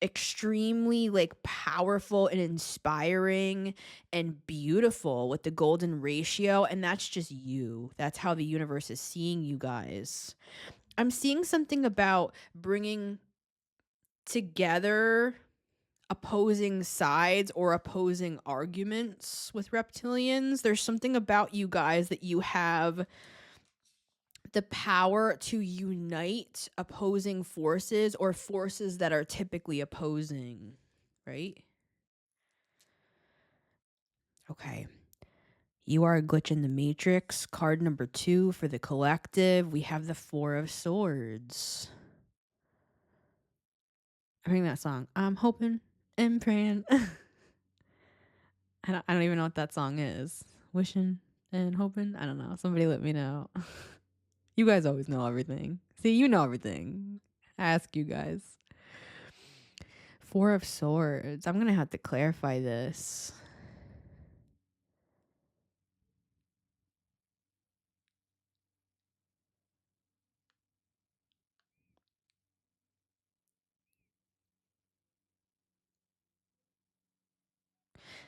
extremely like powerful and inspiring and beautiful with the golden ratio, and that's just you. That's how the universe is seeing you guys. I'm seeing something about bringing together opposing sides or opposing arguments with reptilians. There's something about you guys that you have the power to unite opposing forces or forces that are typically opposing, right? Okay. You are a glitch in the matrix. Card number 2 for the collective. We have the 4 of swords. I think that song. I'm hoping and praying. I don't even know what that song is. Wishing and hoping. I don't know. Somebody let me know. You guys always know everything. See, you know everything. I ask you guys. Four of Swords. I'm going to have to clarify this.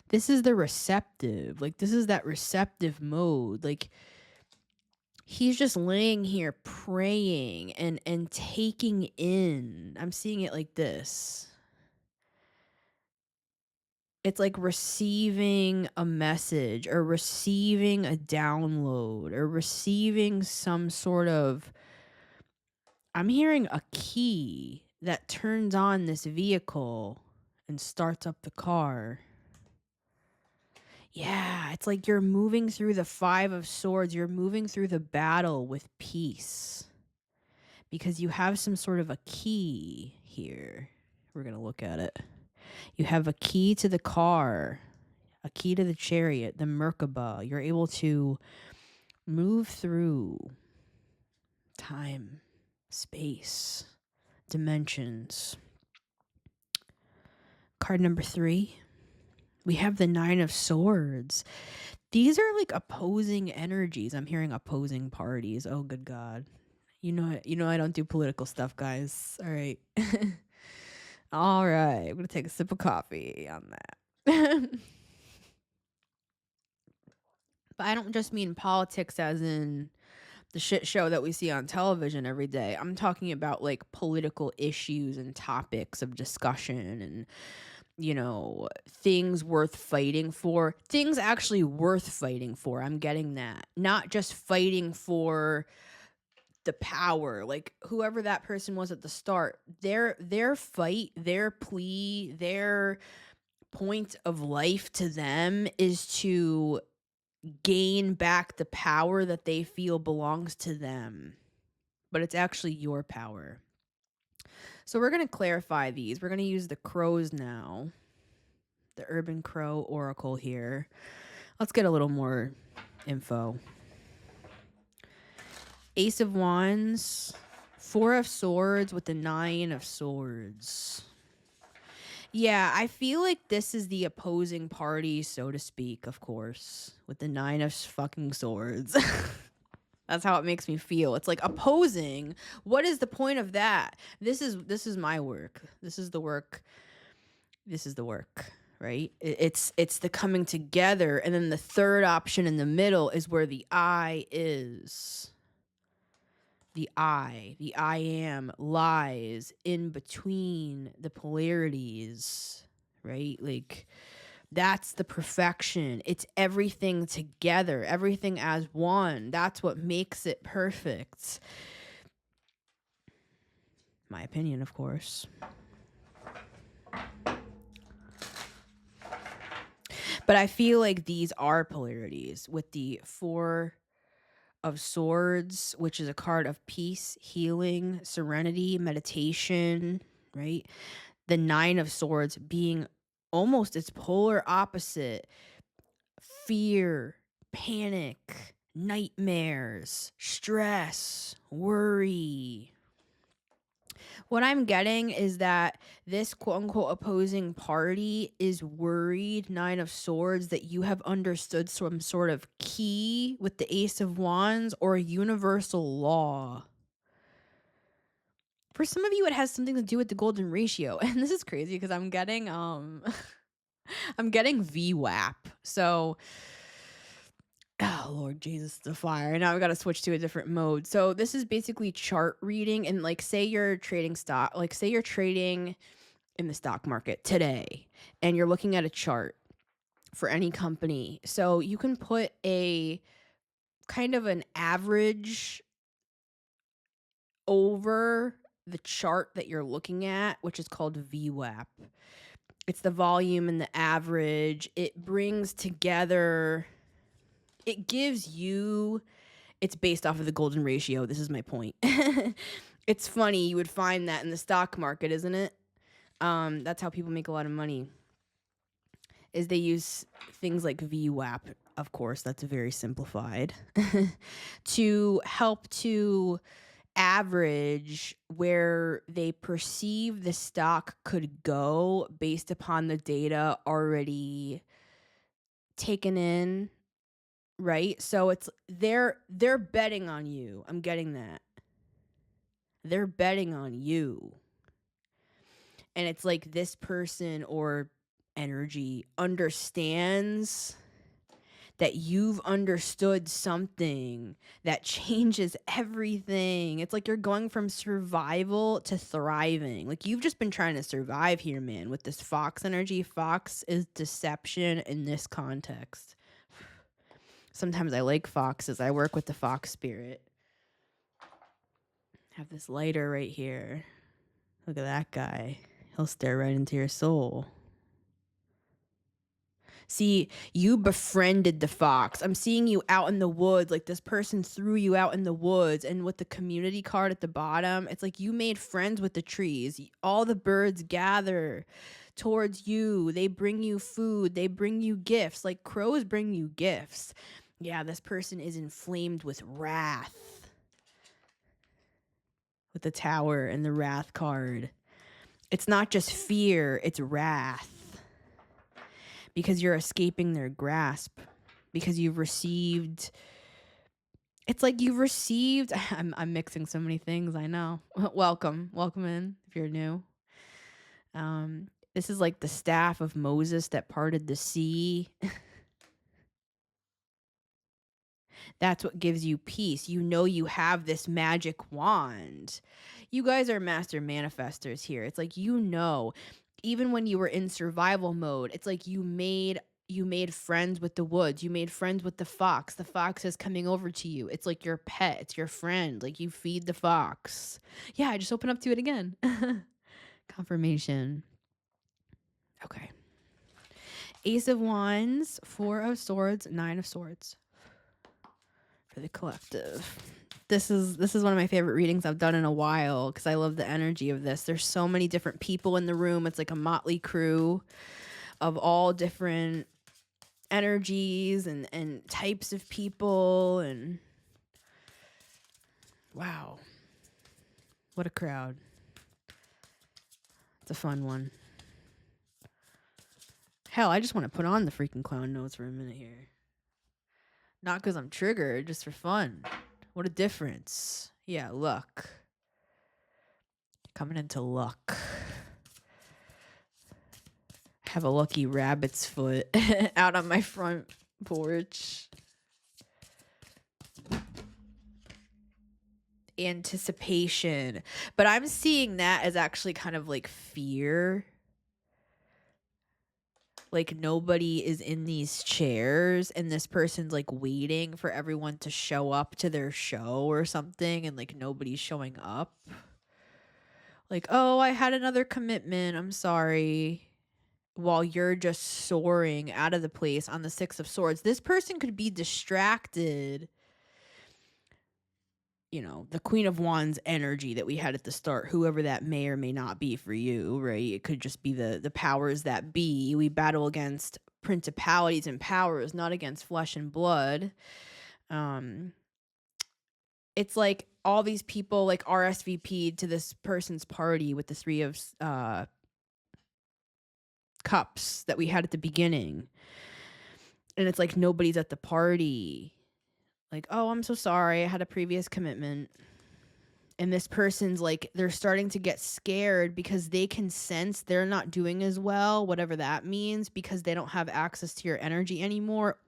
This is the receptive. Like, this is that receptive mode. Like, he's just laying here praying and taking in. I'm seeing it like this. It's like receiving a message or receiving a download or receiving some sort of, I'm hearing a key that turns on this vehicle and starts up the car. Yeah, it's like you're moving through the Five of Swords. You're moving through the battle with peace because you have some sort of a key here. We're going to look at it. You have a key to the car, a key to the chariot, the Merkaba. You're able to move through time, space, dimensions. Card number 3. We have the Nine of Swords. These are like opposing energies. I'm hearing opposing parties. Oh, good God. You know I don't do political stuff, guys. All right. All right. I'm going to take a sip of coffee on that. But I don't just mean politics as in the shit show that we see on television every day. I'm talking about like political issues and topics of discussion and, you know, things worth fighting for. Things actually worth fighting for. I'm getting that. Not just fighting for the power. Like whoever that person was at the start, their fight, their plea, their point of life to them is to gain back the power that they feel belongs to them, but it's actually your power. So we're going to clarify these. We're going to use the crows now, the Urban Crow Oracle here. Let's get a little more info. Ace of Wands, Four of Swords with the Nine of Swords. Yeah, I feel like this is the opposing party, so to speak, of course, with the Nine of fucking Swords. That's how it makes me feel. It's like opposing. What is the point of that? This is my work. This is the work. This is the work, right? It's the coming together, and then the third option in the middle is where the I is. The I am lies in between the polarities, right? Like that's the perfection. It's everything together, everything as one. That's what makes it perfect. My opinion, of course. But I feel like these are polarities with the Four of Swords, which is a card of peace, healing, serenity, meditation, right? The Nine of Swords being almost its polar opposite. Fear, panic, nightmares, stress, worry. What I'm getting is that this quote-unquote opposing party is worried, Nine of Swords, that you have understood some sort of key with the Ace of Wands or a universal law. For some of you, it has something to do with the golden ratio. And this is crazy because I'm getting I'm getting VWAP. So oh, Lord Jesus, the fire. Now I've got to switch to a different mode. So this is basically chart reading. And like, say you're trading stock, like say you're trading in the stock market today and you're looking at a chart for any company. So you can put a kind of an average over the chart that you're looking at, which is called VWAP. It's the volume and the average. It brings together, it gives you, it's based off of the golden ratio. This is my point. It's funny. You would find that in the stock market, isn't it? That's how people make a lot of money, is they use things like VWAP. Of course, that's very simplified to help to average where they perceive the stock could go based upon the data already taken in, right? So it's they're betting on you. I'm getting that. They're betting on you. And it's like this person or energy understands that you've understood something that changes everything. It's like you're going from survival to thriving. Like you've just been trying to survive here, man, with this fox energy. Fox is deception in this context. Sometimes I like foxes. I work with the fox spirit. Have this lighter right here. Look at that guy. He'll stare right into your soul. See, you befriended the fox. I'm seeing you out in the woods. Like this person threw you out in the woods. And with the community card at the bottom, it's like you made friends with the trees. All the birds gather towards you. They bring you food. They bring you gifts. Like crows bring you gifts. Yeah, this person is inflamed with wrath. With the tower and the wrath card. It's not just fear, it's wrath. Because you're escaping their grasp. Because you've received... It's like you've received... I'm mixing so many things, I know. Welcome in, if you're new. This is like the staff of Moses that parted the sea. That's what gives you peace. You know you have this magic wand. You guys are master manifestors here. It's like, you know, even when you were in survival mode, it's like you made friends with the woods. You made friends with the fox. The fox is coming over to you. It's like your pet. It's your friend. Like you feed the fox. Yeah, I just opened up to it again. Confirmation. Okay. Ace of Wands, 4 of Swords, 9 of Swords. For the collective. This is one of my favorite readings I've done in a while because I love the energy of this. There's so many different people in the room. It's like a motley crew of all different energies and types of people, and wow. What a crowd. It's a fun one. Hell, I just want to put on the freaking clown nose for a minute here. Not because I'm triggered, just for fun. What a difference. Yeah, luck. Coming into luck. I have a lucky rabbit's foot out on my front porch. Anticipation. But I'm seeing that as actually kind of like fear. Like nobody is in these chairs and this person's like waiting for everyone to show up to their show or something, and like nobody's showing up. Like, oh, I had another commitment. I'm sorry. While you're just soaring out of the place on the 6 of Swords. This person could be distracted. You know, the Queen of Wands energy that we had at the start, whoever that may or may not be for you, right? It could just be the powers that be. We battle against principalities and powers, not against flesh and blood. It's like all these people like RSVP'd to this person's party with the 3 of Cups that we had at the beginning. And it's like nobody's at the party. Like, oh, I'm so sorry. I had a previous commitment. And this person's like, they're starting to get scared because they can sense they're not doing as well, whatever that means, because they don't have access to your energy anymore,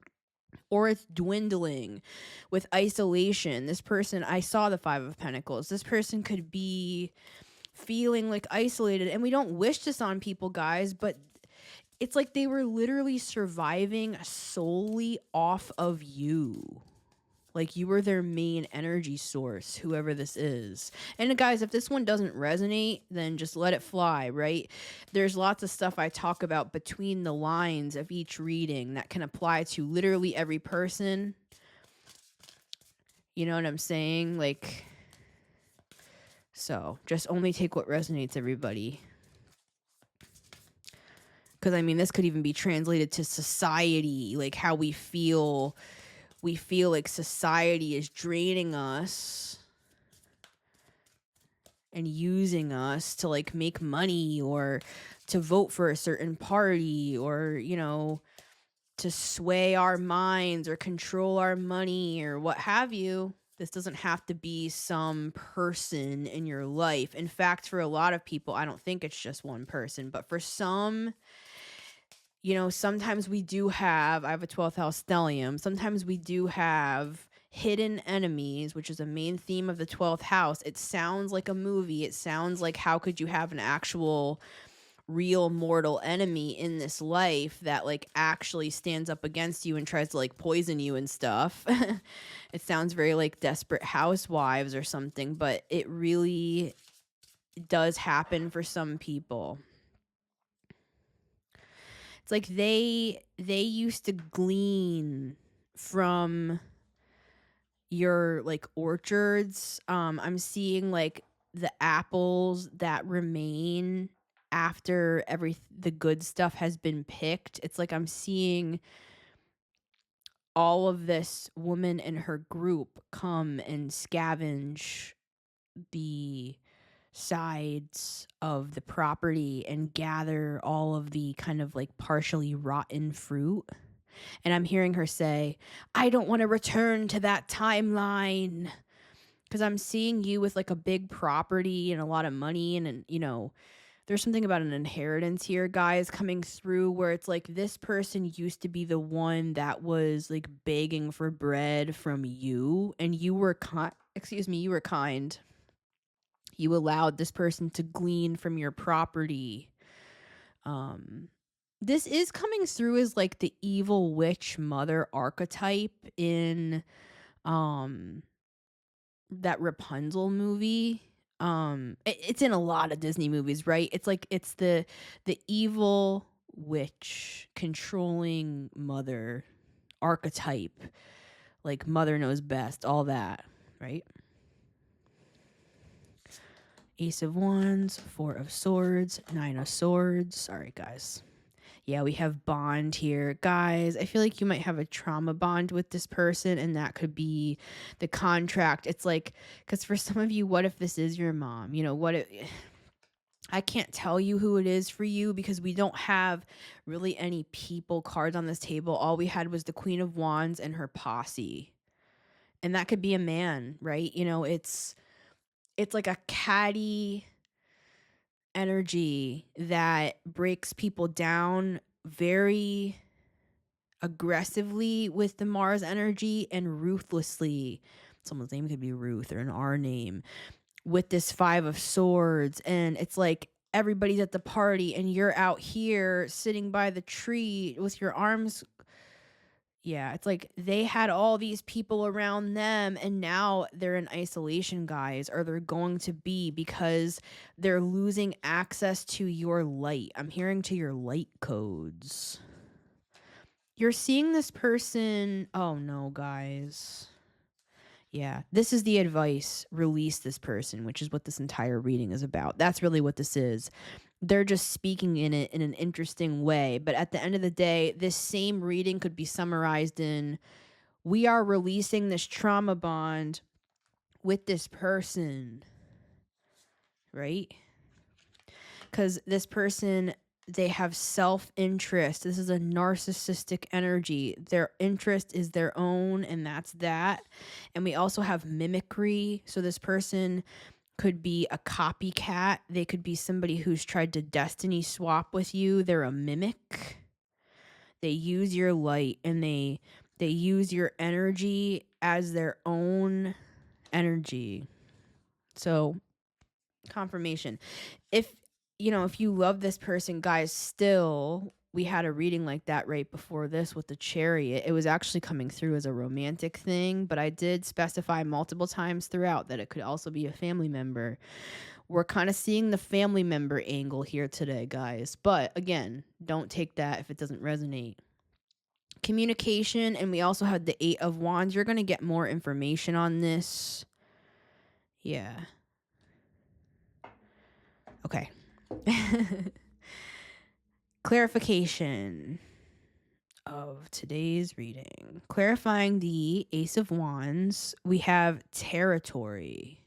or it's dwindling with isolation. This person, I saw the 5 of Pentacles. This person could be feeling like isolated, and we don't wish this on people, guys, but it's like they were literally surviving solely off of you. Like you were their main energy source, whoever this is. And guys, if this one doesn't resonate, then just let it fly, right? There's lots of stuff I talk about between the lines of each reading that can apply to literally every person. You know what I'm saying? Like, so just only take what resonates, everybody. Because, I mean, this could even be translated to society, like how we feel. We feel like society is draining us. and using us to like make money or to vote for a certain party or, to sway our minds or control our money or what have you. This doesn't have to be some person in your life. In fact, for a lot of people, I don't think it's just one person, but for some, sometimes we do have, I have a 12th house stellium. Sometimes we do have hidden enemies, which is a main theme of the 12th house. It sounds like a movie. It sounds like, how could you have an actual real mortal enemy in this life that like actually stands up against you and tries to like poison you and stuff? It sounds very like Desperate Housewives or something, but it really does happen for some people. It's like they used to glean from your like orchards. I'm seeing like the apples that remain after the good stuff has been picked. It's like I'm seeing all of this woman and her group come and scavenge the sides of the property and gather all of the kind of like partially rotten fruit. And I'm hearing her say, I don't want to return to that timeline. Because I'm seeing you with like a big property and a lot of money. And there's something about an inheritance here, guys, coming through where it's like this person used to be the one that was like begging for bread from you. And you were you were kind. You allowed this person to glean from your property. This is coming through as like the evil witch mother archetype in that Rapunzel movie. It's in a lot of Disney movies, right? It's like it's the evil witch controlling mother archetype. Like mother knows best, all that, right? Ace of Wands, Four of Swords, Nine of Swords. Sorry, guys. Yeah, we have bond here. Guys, I feel like you might have a trauma bond with this person, and that could be the contract. It's like, because for some of you, what if this is your mom? I can't tell you who it is for you because we don't have really any people cards on this table. All we had was the Queen of Wands and her posse. And that could be a man, right? It's like a catty energy that breaks people down very aggressively with the Mars energy and ruthlessly. Someone's name could be Ruth or an R name with this Five of Swords. And it's like everybody's at the party and you're out here sitting by the tree with your arms. Yeah, it's like they had all these people around them and now they're in isolation, guys, or they're going to be because they're losing access to your light. I'm hearing to your light codes. You're seeing this person. Oh no, guys. Yeah, this is the advice. Release this person, which is what this entire reading is about. That's really what this is. They're just speaking in it in an interesting way. But at the end of the day, this same reading could be summarized in, we are releasing this trauma bond with this person, right? Because this person, they have self-interest. This is a narcissistic energy. Their interest is their own, and that's that. And we also have mimicry. So this person could be a copycat. They could be somebody who's tried to destiny swap with you. They're a mimic. They use your light and they use your energy as their own energy. So, confirmation. If you love this person, guys, still, we had a reading like that right before this with the Chariot. It was actually coming through as a romantic thing, but I did specify multiple times throughout that it could also be a family member. We're kind of seeing the family member angle here today, guys. But again, don't take that if it doesn't resonate. Communication, and we also had the Eight of Wands. You're going to get more information on this. Yeah. Okay. Clarification of today's reading. Clarifying the Ace of Wands, we have territory.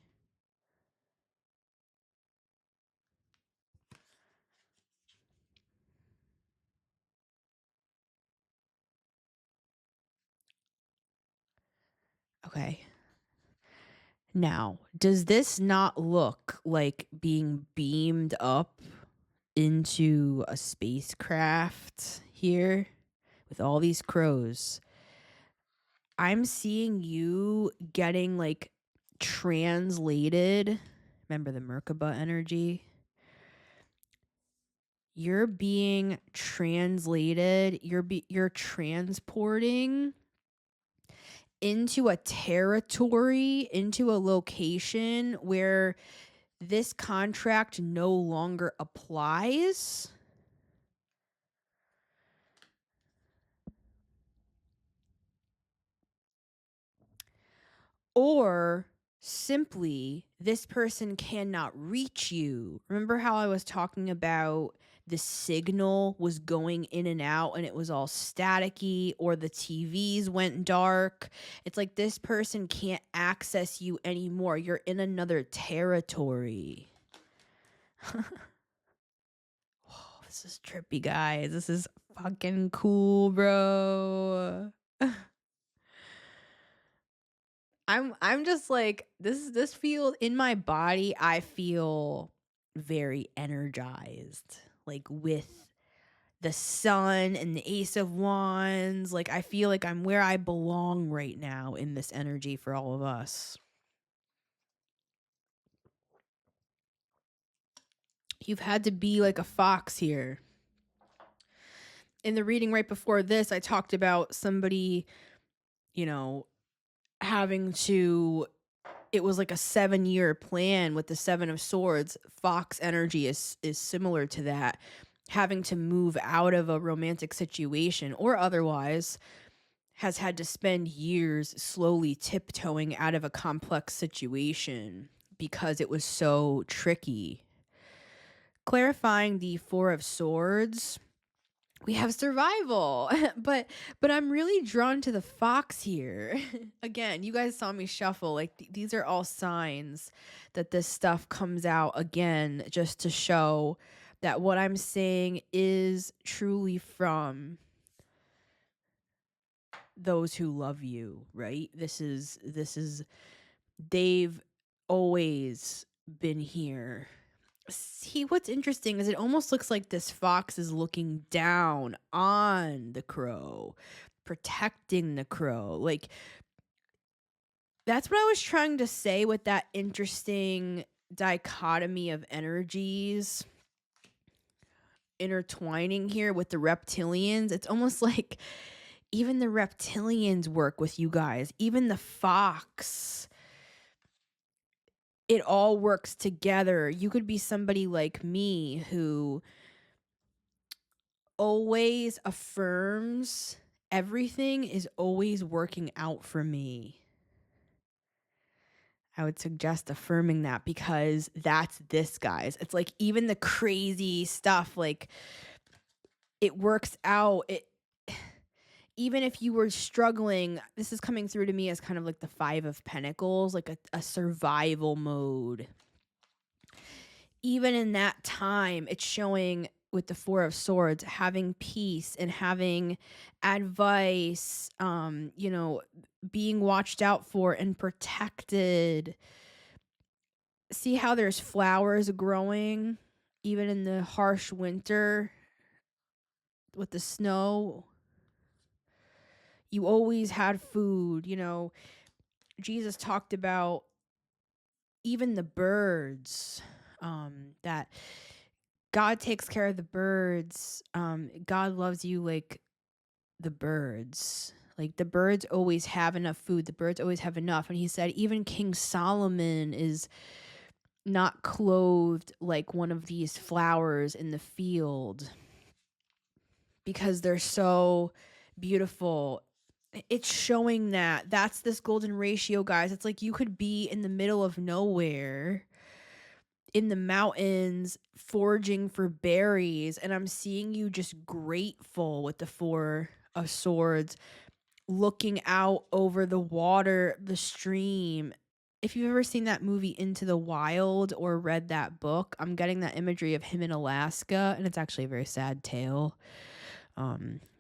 Okay. Now, does this not look like being beamed up into a spacecraft here with all these crows? I'm seeing you getting like translated. Remember the Merkaba energy? You're being translated. You're transporting into a territory, into a location where this contract no longer applies. Or simply, this person cannot reach you. Remember how I was talking about the signal was going in and out and it was all staticky, or the TVs went dark? It's like this person can't access you anymore. You're in another territory. Whoa, this is trippy, guys. This is fucking cool, bro. I'm just like, this feels in my body. I feel very energized, like with the sun and the Ace of Wands. Like I feel like I'm where I belong right now in this energy for all of us. You've had to be like a fox here. In the reading right before this, I talked about somebody, you know, having to, it was like a 7-year plan with the 7 of Swords. Fox energy is similar to that, having to move out of a romantic situation or otherwise has had to spend years slowly tiptoeing out of a complex situation because it was so tricky. Clarifying the 4 of Swords, we have survival. but I'm really drawn to the fox here. Again, you guys saw me shuffle. Like these are all signs that this stuff comes out again, just to show that what I'm saying is truly from those who love you, right? This is they've always been here. See, what's interesting is it almost looks like this fox is looking down on the crow, protecting the crow. Like, that's what I was trying to say with that interesting dichotomy of energies intertwining here with the reptilians. It's almost like even the reptilians work with you guys, even the fox. It all works together. You could be somebody like me who always affirms everything is always working out for me. I would suggest affirming that because that's this, guys. It's like even the crazy stuff, like it works out. Even if you were struggling, this is coming through to me as kind of like the 5 of Pentacles, like a survival mode. Even in that time, it's showing with the 4 of Swords, having peace and having advice, being watched out for and protected. See how there's flowers growing, even in the harsh winter with the snow. You always had food, Jesus talked about even the birds, that God takes care of the birds. God loves you like the birds. Like the birds always have enough food. The birds always have enough. And he said even King Solomon is not clothed like one of these flowers in the field because they're so beautiful. It's showing that that's this golden ratio, guys. It's like you could be in the middle of nowhere in the mountains foraging for berries, and I'm seeing you just grateful with the 4 of Swords, looking out over the water, the stream. If you've ever seen that movie Into the Wild or read that book, I'm getting that imagery of him in Alaska, and it's actually a very sad tale,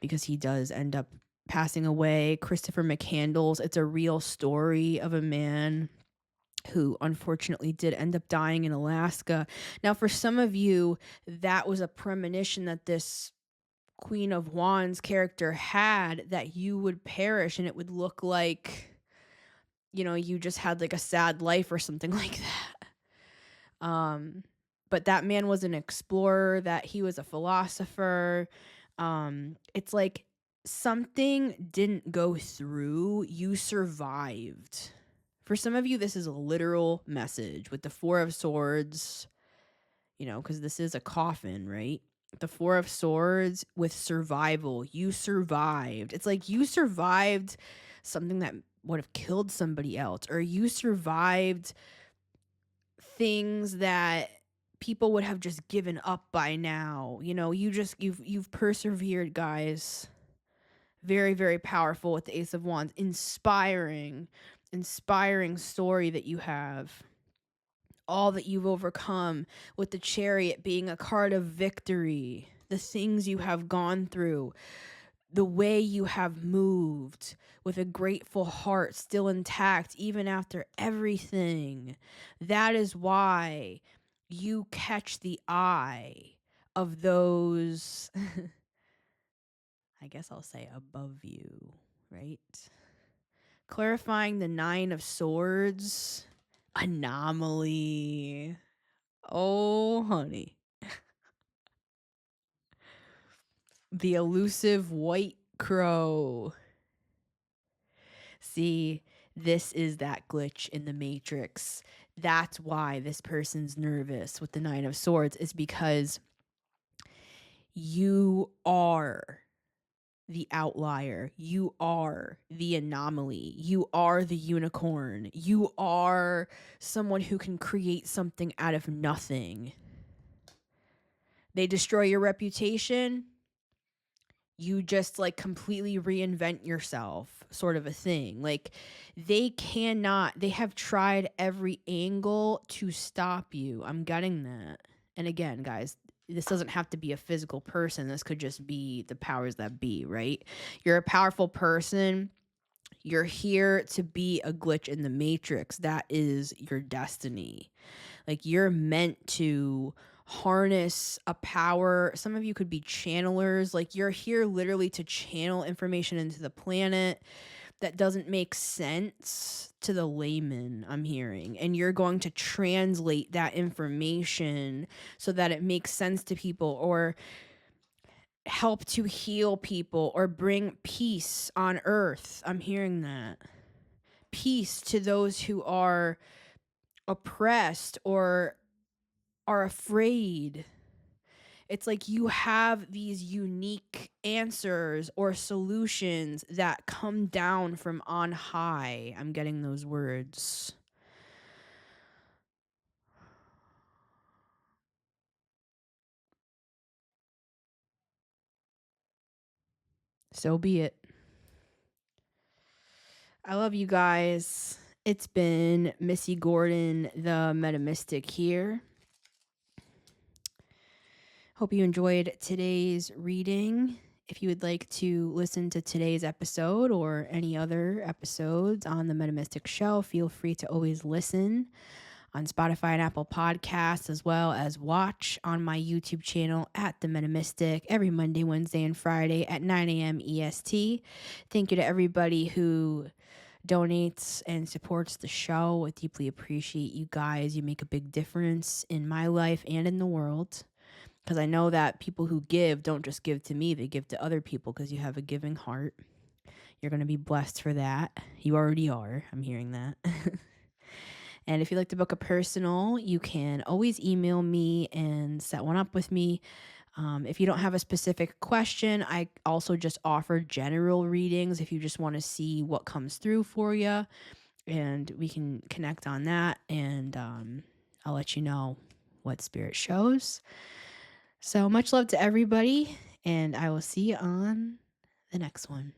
because he does end up passing away. Christopher McCandless. It's a real story of a man who unfortunately did end up dying in Alaska. Now, for some of you, that was a premonition that this Queen of Wands character had, that you would perish, and it would look like, you just had like a sad life or something like that. But that man was an explorer, that he was a philosopher. It's like something didn't go through, you survived. For some of you, this is a literal message with the Four of Swords, because this is a coffin, right? The Four of Swords with survival. You survived. It's like you survived something that would have killed somebody else, or you survived things that people would have just given up by now. You've persevered, guys. Very, very powerful with the Ace of Wands. Inspiring story that you have. All that you've overcome, with the Chariot being a card of victory. The things you have gone through. The way you have moved with a grateful heart still intact even after everything. That is why you catch the eye of those, I guess I'll say above you, right? Clarifying the Nine of Swords. Anomaly. Oh, honey. The elusive white crow. See, this is that glitch in the Matrix. That's why this person's nervous with the Nine of Swords, is because you are the outlier. You are the anomaly. You are the unicorn. You are someone who can create something out of nothing. They destroy your reputation. You just like completely reinvent yourself, sort of a thing. Like they have tried every angle to stop you. I'm getting that. And again, guys, this doesn't have to be a physical person. This could just be the powers that be, right? You're a powerful person. You're here to be a glitch in the Matrix. That is your destiny. Like you're meant to harness a power. Some of you could be channelers. Like you're here literally to channel information into the planet that doesn't make sense to the layman, I'm hearing. And you're going to translate that information so that it makes sense to people, or help to heal people, or bring peace on earth. I'm hearing that. Peace to those who are oppressed or are afraid. It's like you have these unique answers or solutions that come down from on high. I'm getting those words. So be it. I love you guys. It's been Missy Gordon, the Metamystic here. Hope you enjoyed today's reading. If you would like to listen to today's episode or any other episodes on The Metamystic Show, feel free to always listen on Spotify and Apple Podcasts, as well as watch on my YouTube channel at The Metamystic every Monday, Wednesday, and Friday at 9 a.m. EST. Thank you to everybody who donates and supports the show. I deeply appreciate you guys. You make a big difference in my life and in the world. Because I know that people who give don't just give to me, they give to other people because you have a giving heart. You're going to be blessed for that. You already are. I'm hearing that. And if you'd like to book a personal, you can always email me and set one up with me. If you don't have a specific question, I also just offer general readings if you just want to see what comes through for you. And we can connect on that. And I'll let you know what spirit shows. So much love to everybody, and I will see you on the next one.